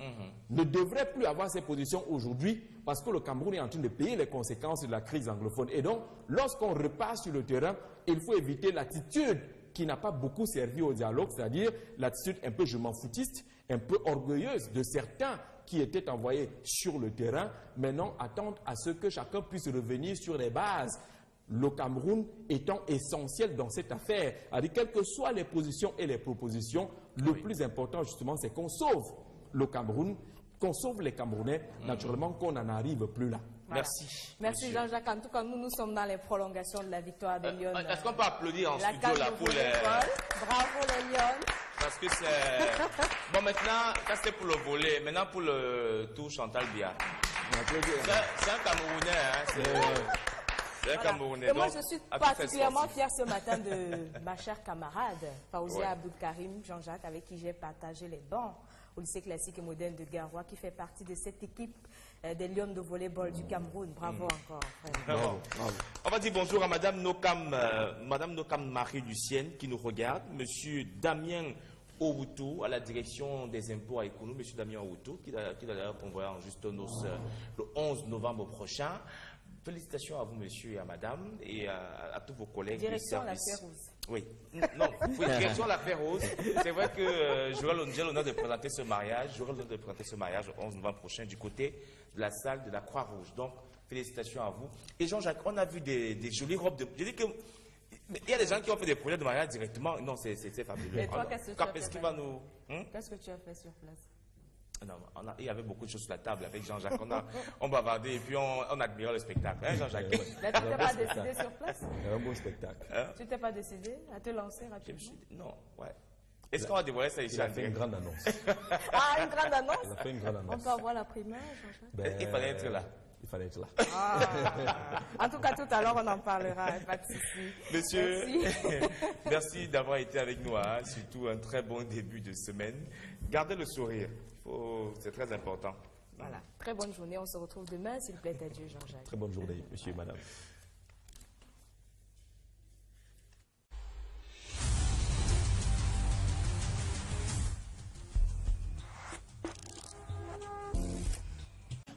ne devraient plus avoir ces positions aujourd'hui parce que le Cameroun est en train de payer les conséquences de la crise anglophone. Et donc, lorsqu'on repart sur le terrain, il faut éviter l'attitude qui n'a pas beaucoup servi au dialogue, c'est-à-dire l'attitude un peu je m'en foutiste, un peu orgueilleuse de certains qui étaient envoyés sur le terrain, maintenant attendent à ce que chacun puisse revenir sur les bases. Le Cameroun étant essentiel dans cette affaire, c'est-à-dire quelles que soient les positions et les propositions, le plus important justement c'est qu'on sauve le Cameroun, qu'on sauve les Camerounais, naturellement qu'on n'en arrive plus là. Voilà. Merci. Merci Jean-Jacques. En tout cas, nous sommes dans les prolongations de la victoire des Lions. Est-ce qu'on peut applaudir en studio là pour les... Bravo les Lions. Parce que c'est... Bon, maintenant, ça c'était pour le volet. Maintenant pour le tour Chantal Biya. C'est un Camerounais, hein. C'est un Camerounais. Et moi, je suis particulièrement fière ce matin de ma chère camarade, Faouzia Abdul-Karim Jean-Jacques, avec qui j'ai partagé les bancs au lycée classique et moderne de Garoua, qui fait partie de cette équipe des Lions de volleyball du Cameroun. Bravo encore. Bravo. On va dire bonjour à Madame Nokam Marie-Lucienne qui nous regarde, Monsieur Damien Owutu à la direction des impôts à Ekounou, Monsieur Damien Owutu, qui d'ailleurs convoyé en Juste Noces le 11 novembre prochain. Félicitations à vous, monsieur et à madame, et à tous vos collègues. Direction La Férouse. Oui, non, oui, direction La Férouse. C'est vrai que j'ai l'honneur de présenter ce mariage. J'aurai l'honneur de présenter ce mariage le 11 novembre prochain du côté de la salle de la Croix-Rouge. Donc, félicitations à vous. Et Jean-Jacques, on a vu des jolies robes de... Je dis que... Il y a des gens qui ont fait des projets de mariage directement. Non, c'est fabuleux. Et toi, qu'est-ce que tu as fait? Qu'est-ce que tu as fait sur place? Non, il y avait beaucoup de choses sur la table avec Jean-Jacques. On bavardait et puis on admirait le spectacle. Hein, Jean-Jacques? Mais tu t'es pas décidé sur place? Un beau spectacle. Tu t'es pas décidé à te lancer rapidement? Non, ouais. Est-ce qu'on va dévoiler ça ici? Il a fait une grande annonce. Ah, une grande annonce? Il a fait une grande annonce. On peut avoir la primaire, Jean-Jacques? Il fallait être là. Il fallait être là. Ah. En tout cas, tout à l'heure, on en parlera. Pas de souci. Monsieur, merci d'avoir été avec nous. Hein. Surtout un très bon début de semaine. Gardez le sourire. C'est très important. Voilà. Très bonne journée. On se retrouve demain, s'il plaît à Dieu, Jean-Jacques. Très bonne journée, monsieur et madame.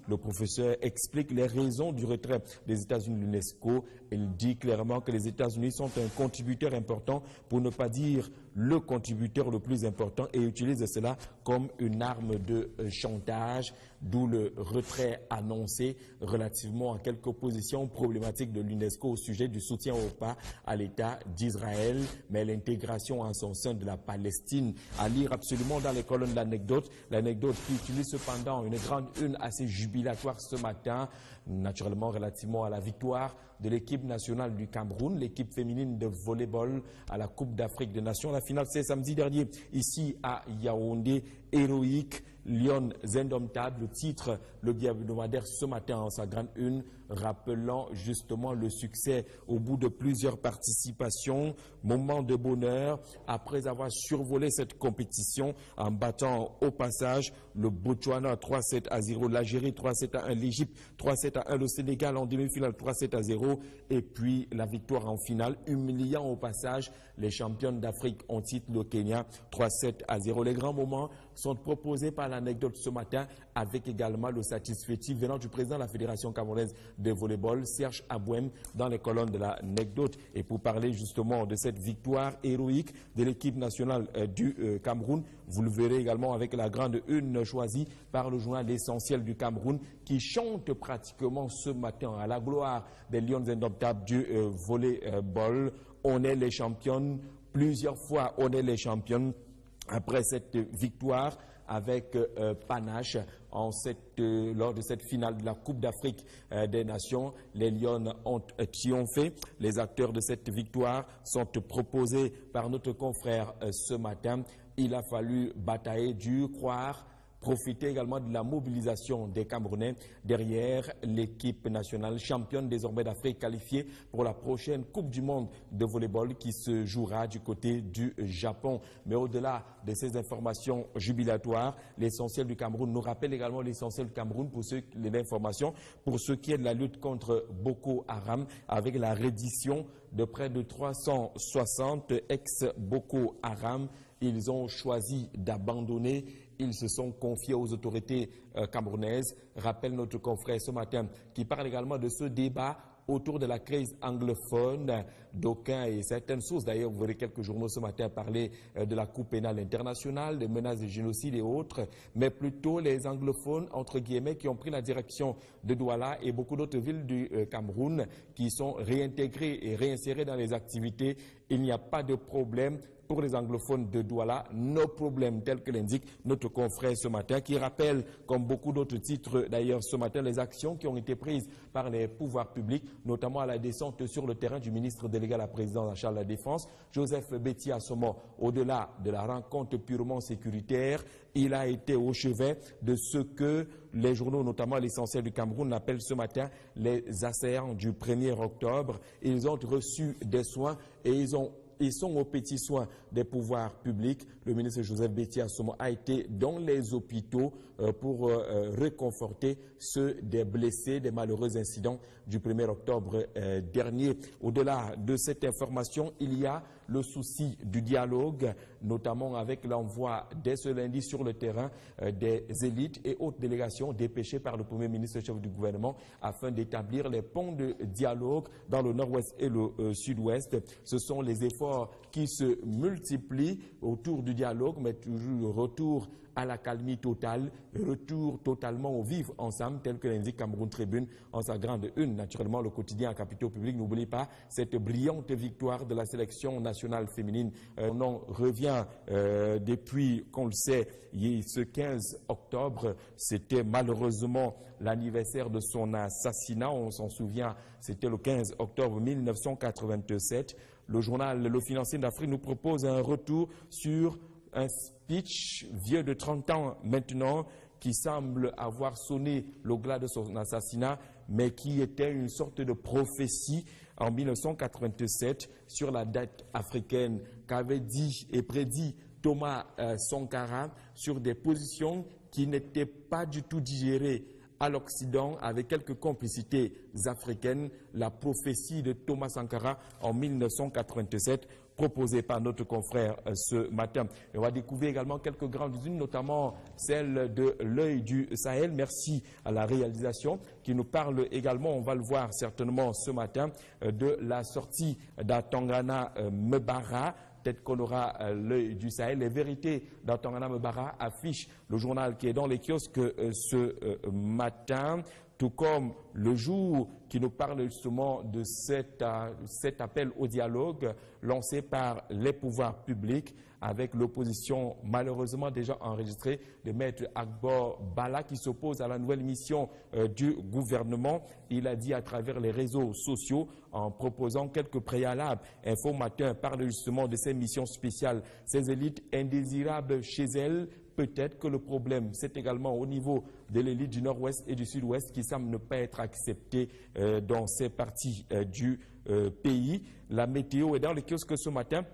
Le professeur explique les raisons du retrait des États-Unis de l'UNESCO. Il dit clairement que les États-Unis sont un contributeur important, pour ne pas dire le contributeur le plus important, et utilise cela comme une arme de chantage, d'où le retrait annoncé relativement à quelques positions problématiques de l'UNESCO au sujet du soutien au pas à l'État d'Israël, mais l'intégration en son sein de la Palestine. À lire absolument dans les colonnes d'anecdotes, l'anecdote qui utilise cependant une grande une assez jubilatoire ce matin, naturellement relativement à la victoire de l'équipe nationale du Cameroun, l'équipe féminine de volleyball à la Coupe d'Afrique des Nations. La finale, c'est samedi dernier, ici à Yaoundé, héroïque, Lyon indomptable, le titre, le hebdomadaire ce matin en sa grande une, rappelant justement le succès au bout de plusieurs participations. Moment de bonheur après avoir survolé cette compétition en battant au passage le Botswana 3-7-0, l'Algérie 3-7-1, l'Égypte 3-7-1, le Sénégal en demi-finale 3-7-0 et puis la victoire en finale, humiliant au passage les championnes d'Afrique en titre, le Kenya 3-7-0. Les grands moments sont proposés par l'anecdote ce matin avec également le satisfecit venant du président de la Fédération camerounaise de volleyball, Serge Abouem, dans les colonnes de l'anecdote. Et pour parler justement de cette victoire héroïque de l'équipe nationale du Cameroun, vous le verrez également avec la grande une choisie par le journal L'Essentiel du Cameroun qui chante pratiquement ce matin à la gloire des Lions indomptables du volleyball. On est les championnes, plusieurs fois on est les championnes. Après cette victoire avec panache lors de cette finale de la Coupe d'Afrique des Nations, les Lions ont triomphé. Les acteurs de cette victoire sont proposés par notre confrère ce matin. Il a fallu batailler dur, croire, profiter également de la mobilisation des Camerounais derrière l'équipe nationale championne désormais d'Afrique qualifiée pour la prochaine Coupe du Monde de volleyball qui se jouera du côté du Japon. Mais au-delà de ces informations jubilatoires, l'essentiel du Cameroun nous rappelle également l'essentiel du Cameroun pour l'information pour ce qui est de la lutte contre Boko Haram avec la reddition de près de 360 ex-Boko Haram. Ils ont choisi d'abandonner. Ils se sont confiés aux autorités camerounaises. Rappelle notre confrère ce matin qui parle également de ce débat autour de la crise anglophone. D'aucuns et certaines sources, d'ailleurs, vous verrez quelques journaux ce matin parler de la Cour pénale internationale, des menaces de génocide et autres, mais plutôt les anglophones, entre guillemets, qui ont pris la direction de Douala et beaucoup d'autres villes du Cameroun qui sont réintégrées et réinsérées dans les activités. Il n'y a pas de problème pour les anglophones de Douala, nos problèmes tels que l'indique notre confrère ce matin, qui rappelle, comme beaucoup d'autres titres d'ailleurs ce matin, les actions qui ont été prises par les pouvoirs publics, notamment à la descente sur le terrain du ministre délégué à la présidence en charge de la Défense, Joseph Betty Assomo. Au-delà de la rencontre purement sécuritaire, il a été au chevet de ce que les journaux, notamment l'essentiel du Cameroun, appellent ce matin les assaillants du 1er octobre. Ils ont reçu des soins et ils sont aux petits soins des pouvoirs publics. Le ministre Joseph Betty Assomo a été dans les hôpitaux pour réconforter ceux des blessés des malheureux incidents du 1er octobre dernier. Au-delà de cette information, il y a le souci du dialogue, notamment avec l'envoi dès ce lundi sur le terrain des élites et hautes délégations dépêchées par le Premier ministre chef du gouvernement afin d'établir les ponts de dialogue dans le nord-ouest et le sud-ouest. Ce sont les efforts qui se multiplient autour du dialogue, mais toujours le retour à la calmie totale, retour totalement au vivre ensemble, tel que l'indique Cameroun Tribune en sa grande une. Naturellement, le quotidien à capitaux publics, n'oubliez pas cette brillante victoire de la sélection nationale féminine. On revient depuis qu'on le sait, ce 15 octobre, c'était malheureusement l'anniversaire de son assassinat. On s'en souvient, c'était le 15 octobre 1987. Le journal Le Financier d'Afrique nous propose un retour sur un speech vieux de 30 ans maintenant qui semble avoir sonné le glas de son assassinat, mais qui était une sorte de prophétie en 1987 sur la dette africaine qu'avait dit et prédit Thomas Sankara sur des positions qui n'étaient pas du tout digérées à l'Occident avec quelques complicités africaines. La prophétie de Thomas Sankara en 1987 proposée par notre confrère ce matin. Et on va découvrir également quelques grandes unes, notamment celle de l'œil du Sahel. Merci à la réalisation qui nous parle également, on va le voir certainement ce matin, de la sortie d'Atangana Mbara. Peut-être qu'on aura l'œil du Sahel. Les vérités d'Atangana Mbara affiche le journal qui est dans les kiosques ce matin, tout comme le jour qui nous parle justement de cet appel au dialogue lancé par les pouvoirs publics avec l'opposition malheureusement déjà enregistrée de Maître Agbor Bala qui s'oppose à la nouvelle mission du gouvernement. Il a dit à travers les réseaux sociaux en proposant quelques préalables. Info Matin parle justement de ces missions spéciales, ces élites indésirables chez elles peut-être que le problème, c'est également au niveau de l'élite du Nord-Ouest et du Sud-Ouest qui semble ne pas être acceptée dans ces parties du pays. La météo est dans les kiosques ce matin.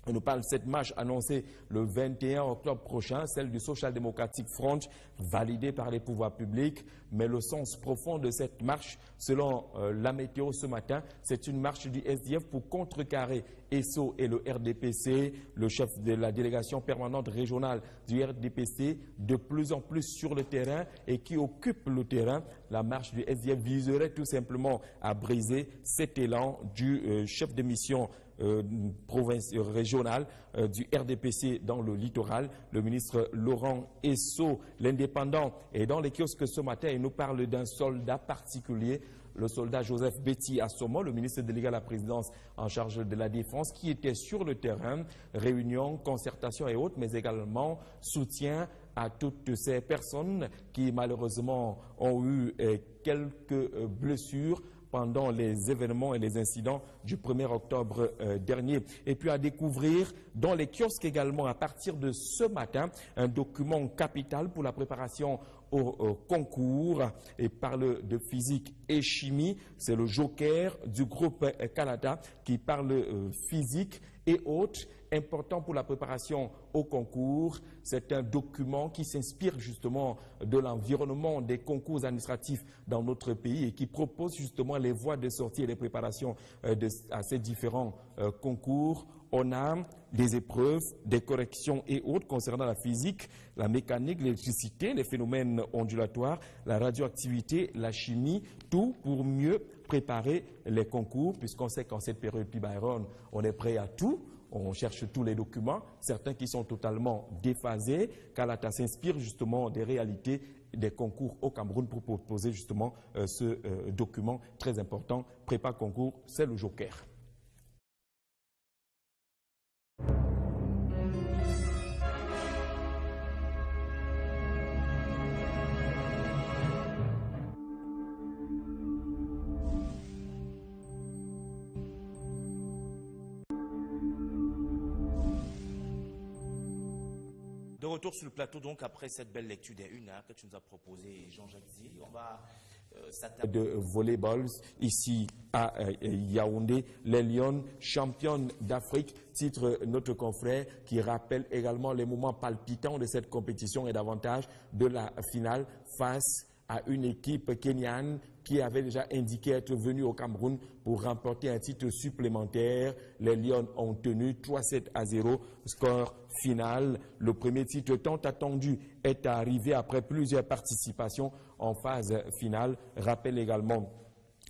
On nous parle de cette marche annoncée le 21 octobre prochain, celle du Social Democratic Front, validée par les pouvoirs publics. Mais le sens profond de cette marche, selon la météo ce matin, c'est une marche du SDF pour contrecarrer ESSO et le RDPC, le chef de la délégation permanente régionale du RDPC, de plus en plus sur le terrain et qui occupe le terrain. La marche du SDF viserait tout simplement à briser cet élan du chef de mission régional du RDPC dans le littoral, le ministre Laurent Esso, l'indépendant, est dans les kiosques ce matin et nous parle d'un soldat particulier, le soldat Joseph Betty Assomo, le ministre délégué à la présidence en charge de la défense, qui était sur le terrain, réunion, concertation et autres, mais également soutien à toutes ces personnes qui malheureusement ont eu quelques blessures pendant les événements et les incidents du 1er octobre dernier. Et puis à découvrir dans les kiosques également à partir de ce matin un document capital pour la préparation au concours et parle de physique et chimie. C'est le Joker du groupe Canada qui parle physique et autres. Important pour la préparation au concours. C'est un document qui s'inspire justement de l'environnement des concours administratifs dans notre pays et qui propose justement les voies de sortie et de préparation à ces différents concours. On a des épreuves, des corrections et autres concernant la physique, la mécanique, l'électricité, les phénomènes ondulatoires, la radioactivité, la chimie, tout pour mieux préparer les concours, puisqu'on sait qu'en cette période Byron, on est prêt à tout. On cherche tous les documents, certains qui sont totalement déphasés. Kalata s'inspire justement des réalités des concours au Cameroun pour proposer justement ce document très important. Prépa concours, c'est le Joker. De retour sur le plateau, donc, après cette belle lecture des une que tu nous as proposé, Jean-Jacques Zi, on va s'attaquer de volleyball ici à Yaoundé. Les Lions, championnes d'Afrique, titre notre confrère, qui rappelle également les moments palpitants de cette compétition et davantage de la finale face à une équipe kenyane qui avait déjà indiqué être venue au Cameroun pour remporter un titre supplémentaire. Les Lions ont tenu 3-7-0, score final. Le premier titre tant attendu est arrivé après plusieurs participations en phase finale. Rappelle également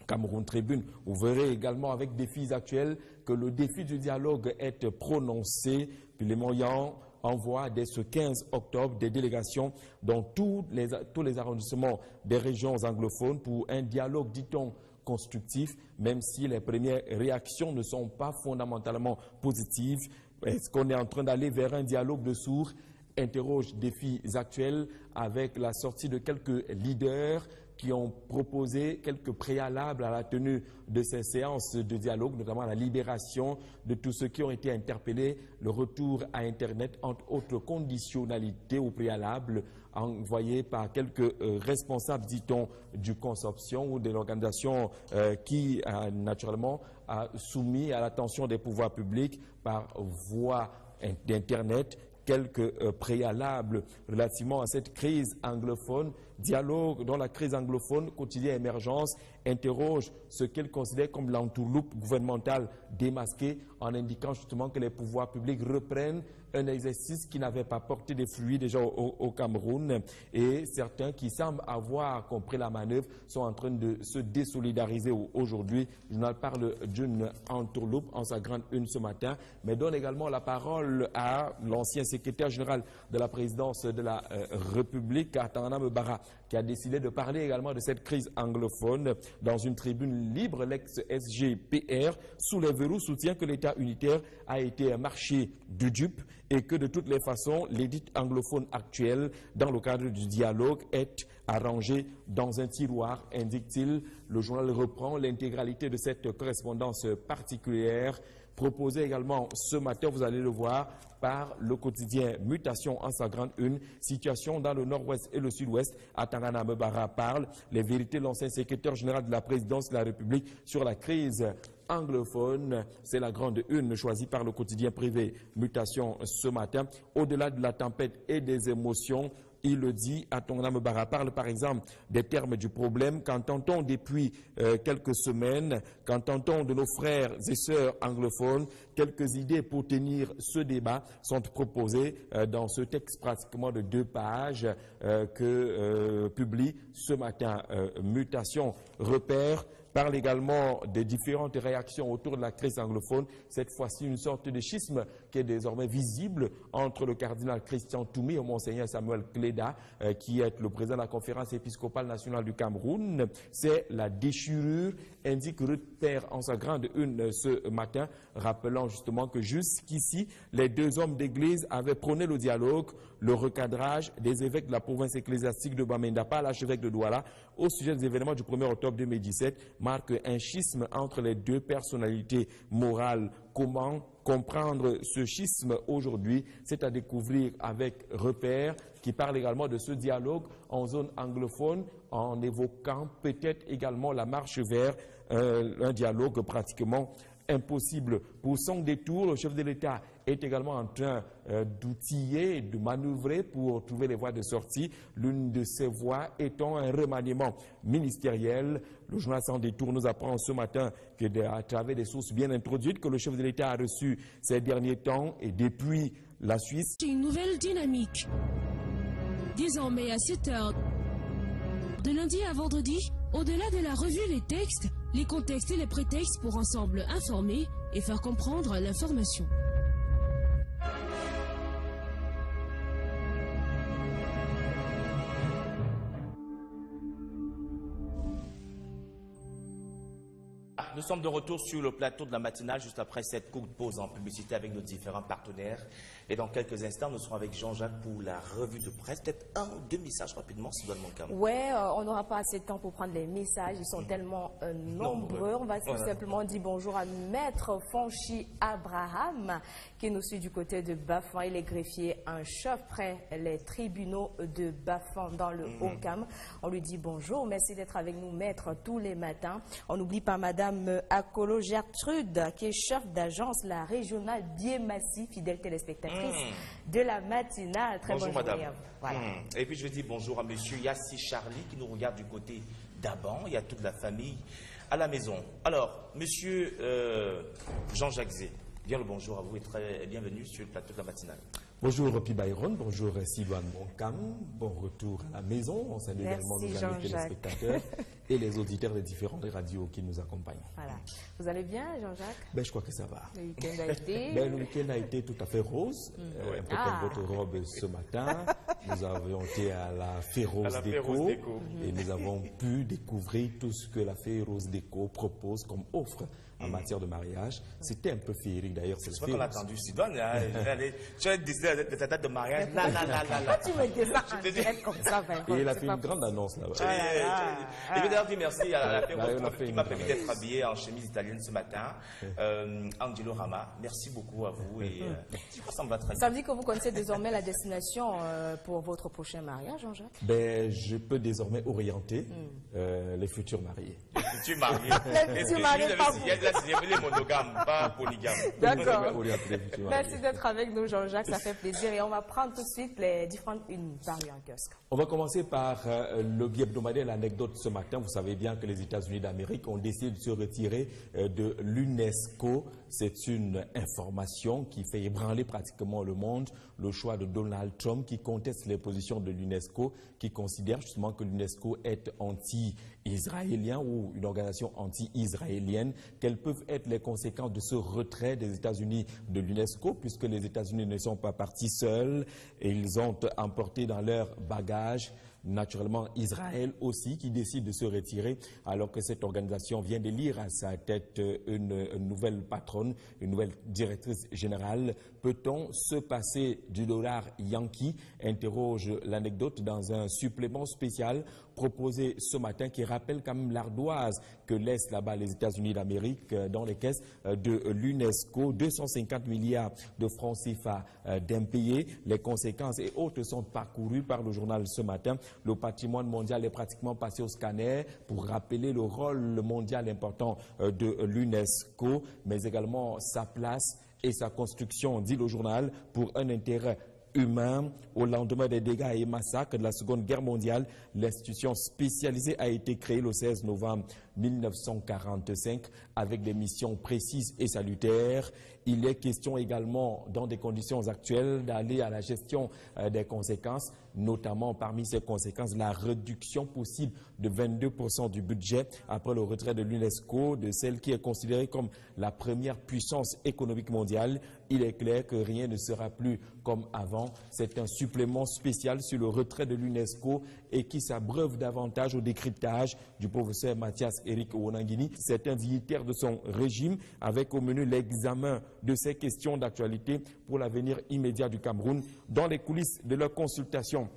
Cameroun Tribune. Vous verrez également avec défis actuels que le défi du dialogue est prononcé. Puis les moyens envoie dès ce 15 octobre des délégations dans tous les arrondissements des régions anglophones pour un dialogue, dit-on, constructif, même si les premières réactions ne sont pas fondamentalement positives. Est-ce qu'on est en train d'aller vers un dialogue de sourds? Interroge défis actuels avec la sortie de quelques leaders qui ont proposé quelques préalables à la tenue de ces séances de dialogue, notamment la libération de tous ceux qui ont été interpellés, le retour à Internet, entre autres conditionnalités ou préalables envoyés par quelques responsables, dit-on, du consortium ou de l'organisation qui, naturellement, a soumis à l'attention des pouvoirs publics par voie d'Internet quelques préalables relativement à cette crise anglophone. Dialogue dans la crise anglophone, quotidien émergence, interroge ce qu'elle considère comme l'entourloupe gouvernementale démasquée en indiquant justement que les pouvoirs publics reprennent un exercice qui n'avait pas porté des fruits déjà au Cameroun et certains qui semblent avoir compris la manœuvre sont en train de se désolidariser aujourd'hui. Le journal parle d'une entourloupe en sa grande une ce matin, mais donne également la parole à l'ancien secrétaire général de la présidence de la République, Atangana Mbara, qui a décidé de parler également de cette crise anglophone. Dans une tribune libre, l'ex-SGPR soulève verrou, soutient que l'État unitaire a été un marché de dupes et que de toutes les façons, l'édite anglophone actuelle, dans le cadre du dialogue, est arrangée dans un tiroir, indique-t-il. Le journal reprend l'intégralité de cette correspondance particulière, proposée également ce matin, vous allez le voir, par le quotidien Mutation en sa grande une. Situation dans le nord-ouest et le sud-ouest. Atangana Mebara parle. Les vérités de l'ancien secrétaire général de la présidence de la République sur la crise anglophone. C'est la grande une choisie par le quotidien privé Mutation ce matin. Au-delà de la tempête et des émotions, il le dit, Atangana Mebara parle par exemple des termes du problème. Qu'entend-on depuis quelques semaines? Qu'entend-on de nos frères et sœurs anglophones? Quelques idées pour tenir ce débat sont proposées dans ce texte pratiquement de 2 pages que publie ce matin Mutation. Repère parle également des différentes réactions autour de la crise anglophone. Cette fois-ci, une sorte de schisme qui est désormais visible entre le cardinal Christian Toumi et Monseigneur Samuel Kleda, qui est le président de la conférence épiscopale nationale du Cameroun. C'est la déchirure, indique Ruth Père en sa grande une ce matin, rappelant justement que jusqu'ici, les 2 hommes d'église avaient prôné le dialogue, le recadrage des évêques de la province ecclésiastique de Bamenda par l'archevêque de Douala au sujet des événements du 1er octobre 2017 marque un schisme entre les 2 personnalités morales. Comment comprendre ce schisme aujourd'hui? C'est à découvrir avec Repère, qui parle également de ce dialogue en zone anglophone, en évoquant peut-être également la marche vers un dialogue pratiquement impossible. Pour son détour, le chef de l'État est également en train d'outiller, de manœuvrer pour trouver les voies de sortie. L'une de ces voies étant un remaniement ministériel. Le journal Sans détour nous apprend ce matin que à travers des sources bien introduites que le chef de l'État a reçu ces derniers temps et depuis la Suisse. Une nouvelle dynamique. Désormais à 7 h, de lundi à vendredi, au-delà de la revue des textes, les contextes et les prétextes pour ensemble informer et faire comprendre l'information. Nous sommes de retour sur le plateau de la matinale juste après cette courte pause en publicité avec nos différents partenaires. Et dans quelques instants, nous serons avec Jean-Jacques pour la revue de presse. Peut-être 1 ou 2 messages rapidement, si doit manquer. Ouais, on n'aura pas assez de temps pour prendre les messages. Ils sont tellement nombreux. On va tout simplement dire bonjour à Maître Fonchi Abraham qui nous suit du côté de Bafan. Il est greffier en chef près les tribunaux de Bafan dans le Haut-Cam. On lui dit bonjour. Merci d'être avec nous, Maître, tous les matins. On n'oublie pas Madame Akolo Gertrude qui est chef d'agence la régionale Biémassi, fidèle téléspectatrice de la matinale. Très bonjour madame. Voilà. Et puis je dis bonjour à monsieur Yassi Charlie qui nous regarde du côté d'Aban. Il y a toute la famille à la maison. Alors, monsieur Jean-Jacques Zé, bien le bonjour à vous et bienvenue sur le plateau de la matinale. Bonjour Ropi Byron, bonjour Silouane Moncam, bon retour à la maison. On salue également nos amis téléspectateurs et les auditeurs des différentes radios qui nous accompagnent. Voilà. Vous allez bien, Jean-Jacques? Ben, je crois que ça va. Le week-end a été Ben, le week-end a été tout à fait rose, un peu comme votre robe ce matin. Nous avions été à la Fée-Rose Déco et nous avons pu découvrir tout ce que la Fée-Rose Déco propose comme offre en matière de mariage. C'était un peu féerique d'ailleurs. C'est pas qu'on a attendu Sidoine. Tu as décidé de ta date de mariage. Tu me dis ça en direct comme ça. Et il a fait une grande annonce là-bas. Et puis d'ailleurs, merci à la Fée-Rose qui m'a permis d'être habillé en chemise italienne ce matin. Angelo Rama, merci beaucoup à vous. Et ça me va très bien. Ça veut dire que vous connaissez désormais la destination pour votre prochain mariage, Jean-Jacques? Ben, je peux désormais orienter les futurs mariés. Les futurs mariés. Les futurs mariés, pas vous. Il y avait les monogames, pas polygames. D'accord. Merci d'être avec nous, Jean-Jacques, ça fait plaisir. Et on va prendre tout de suite les différentes unes parues en kiosque. On va commencer par le bi-hebdomadaire, l'anecdote ce matin. Vous savez bien que les États-Unis d'Amérique ont décidé de se retirer de l'UNESCO. C'est une information qui fait ébranler pratiquement le monde. Le choix de Donald Trump qui conteste les positions de l'UNESCO, qui considère justement que l'UNESCO est anti-israélien ou une organisation anti-israélienne. Quelles peuvent être les conséquences de ce retrait des États-Unis de l'UNESCO, puisque les États-Unis ne sont pas partis seuls et ils ont emporté dans leur bagage naturellement Israël aussi qui décide de se retirer alors que cette organisation vient d'élire à sa tête une nouvelle patronne, une nouvelle directrice générale. Peut-on se passer du dollar yankee? Interroge l'anecdote dans un supplément spécial proposé ce matin qui rappelle quand même l'ardoise que laissent là-bas les États-Unis d'Amérique dans les caisses de l'UNESCO. 250 milliards de francs CFA d'impayés. Les conséquences et autres sont parcourues par le journal ce matin. Le patrimoine mondial est pratiquement passé au scanner pour rappeler le rôle mondial important de l'UNESCO, mais également sa place et sa construction, dit le journal, pour un intérêt humain. Au lendemain des dégâts et massacres de la Seconde Guerre mondiale, l'institution spécialisée a été créée le 16 novembre 1945 avec des missions précises et salutaires. Il est question également, dans des conditions actuelles, d'aller à la gestion des conséquences, notamment parmi ces conséquences, la réduction possible de 22% du budget après le retrait de l'UNESCO, de celle qui est considérée comme la première puissance économique mondiale. Il est clair que rien ne sera plus comme avant. C'est un supplément spécial sur le retrait de l'UNESCO et qui s'abreuve davantage au décryptage du professeur Mathias Eric Ouonangini. C'est un dignitaire de son régime avec au menu l'examen de ces questions d'actualité pour l'avenir immédiat du Cameroun dans les coulisses de leur consultation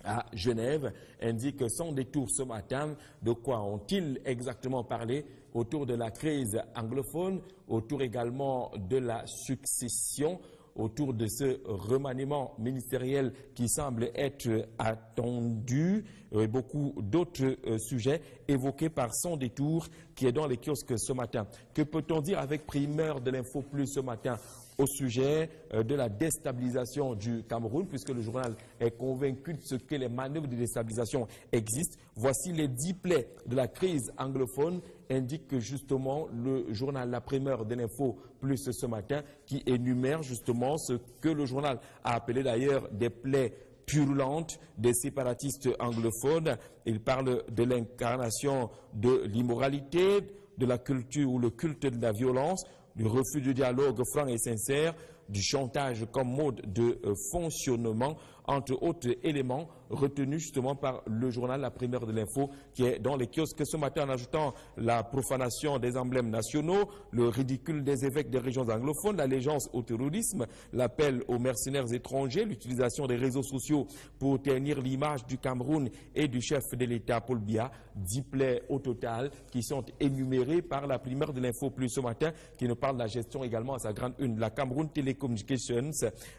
à Genève, indique sans détour ce matin. De quoi ont-ils exactement parlé? Autour de la crise anglophone, autour également de la succession, autour de ce remaniement ministériel qui semble être attendu, et beaucoup d'autres sujets évoqués par Son Détour qui est dans les kiosques ce matin. Que peut-on dire avec primeur de l'Info Plus ce matin au sujet de la déstabilisation du Cameroun, puisque le journal est convaincu de ce que les manœuvres de déstabilisation existent. Voici les 10 plaies de la crise anglophone, indique que justement le journal La Primeur de l'Info Plus ce matin, qui énumère justement ce que le journal a appelé d'ailleurs des plaies purulentes des séparatistes anglophones. Il parle de l'incarnation de l'immoralité, de la culture ou le culte de la violence, du refus du dialogue franc et sincère, du chantage comme mode de fonctionnement, entre autres éléments retenus justement par le journal La Primeur de l'Info qui est dans les kiosques ce matin, en ajoutant la profanation des emblèmes nationaux, le ridicule des évêques des régions anglophones, l'allégeance au terrorisme, l'appel aux mercenaires étrangers, l'utilisation des réseaux sociaux pour ternir l'image du Cameroun et du chef de l'État Paul Biya. 10 plaies au total qui sont énumérées par La Primeur de l'Info Plus ce matin, qui nous parle de la gestion également à sa grande une de la Cameroun Telecommunications,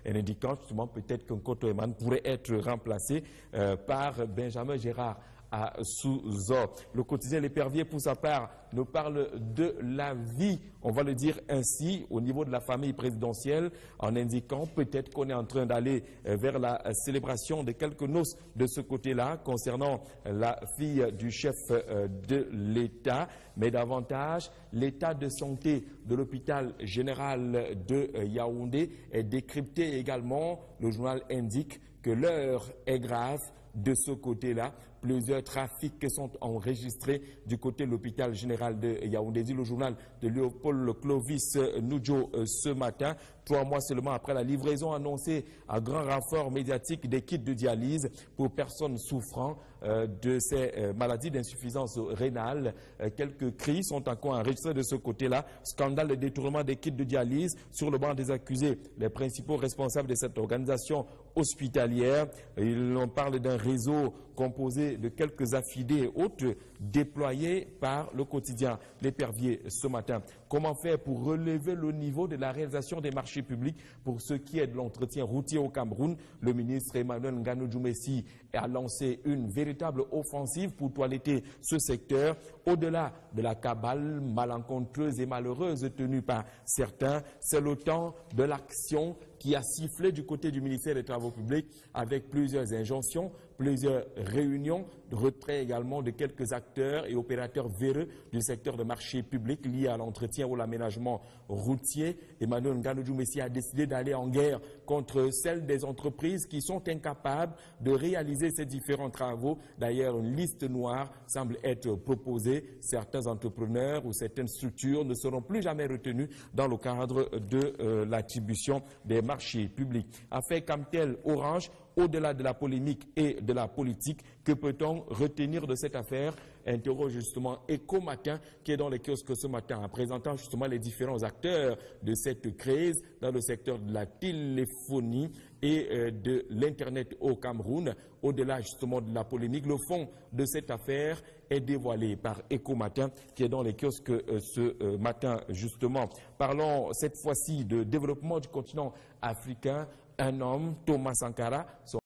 en indiquant justement peut-être qu'un Kotoeman pourrait être remplacé par Benjamin Gérard à Souzor. Le quotidien L'Épervier, pour sa part, nous parle de la vie, on va le dire ainsi, au niveau de la famille présidentielle, en indiquant peut-être qu'on est en train d'aller vers la célébration de quelques noces de ce côté-là, concernant la fille du chef de l'État, mais davantage l'état de santé de l'hôpital général de Yaoundé est décrypté également. Le journal indique que l'heure est grave de ce côté-là. Plusieurs trafics sont enregistrés du côté de l'hôpital général de Yaoundé. Le journal de Léopold Clovis Noudjo ce matin, 3 mois seulement après la livraison annoncée à grand renfort médiatique des kits de dialyse pour personnes souffrant de ces maladies d'insuffisance rénale. Quelques cris sont encore enregistrés de ce côté-là. Scandale de détournement des kits de dialyse sur le banc des accusés. Les principaux responsables de cette organisation hospitalière, on parle d'un réseau composé de quelques affidés et autres déployés par le quotidien L'Épervier ce matin. Comment faire pour relever le niveau de la réalisation des marchés publics pour ce qui est de l'entretien routier au Cameroun? Le ministre Emmanuel Nganou Djoumessi a lancé une véritable offensive pour toiletter ce secteur. Au-delà de la cabale malencontreuse et malheureuse tenue par certains, c'est le temps de l'action qui a sifflé du côté du ministère des Travaux publics avec plusieurs injonctions, plusieurs réunions, de retrait également de quelques acteurs et opérateurs véreux du secteur de marché public liés à l'entretien ou l'aménagement routier. Emmanuel Nganou Djoumessi a décidé d'aller en guerre contre celles des entreprises qui sont incapables de réaliser ces différents travaux. D'ailleurs, une liste noire semble être proposée. Certains entrepreneurs ou certaines structures ne seront plus jamais retenus dans le cadre de l'attribution des marchés publics. Affaire Camtel Orange, au-delà de la polémique et de la politique, que peut-on retenir de cette affaire? Interroge justement Eco-Matin, qui est dans les kiosques ce matin, en présentant justement les différents acteurs de cette crise dans le secteur de la téléphonie et de l'Internet au Cameroun. Au-delà justement de la polémique, le fond de cette affaire est dévoilé par Eco-Matin, qui est dans les kiosques ce matin justement. Parlons cette fois-ci de développement du continent africain. Un homme, Thomas Sankara,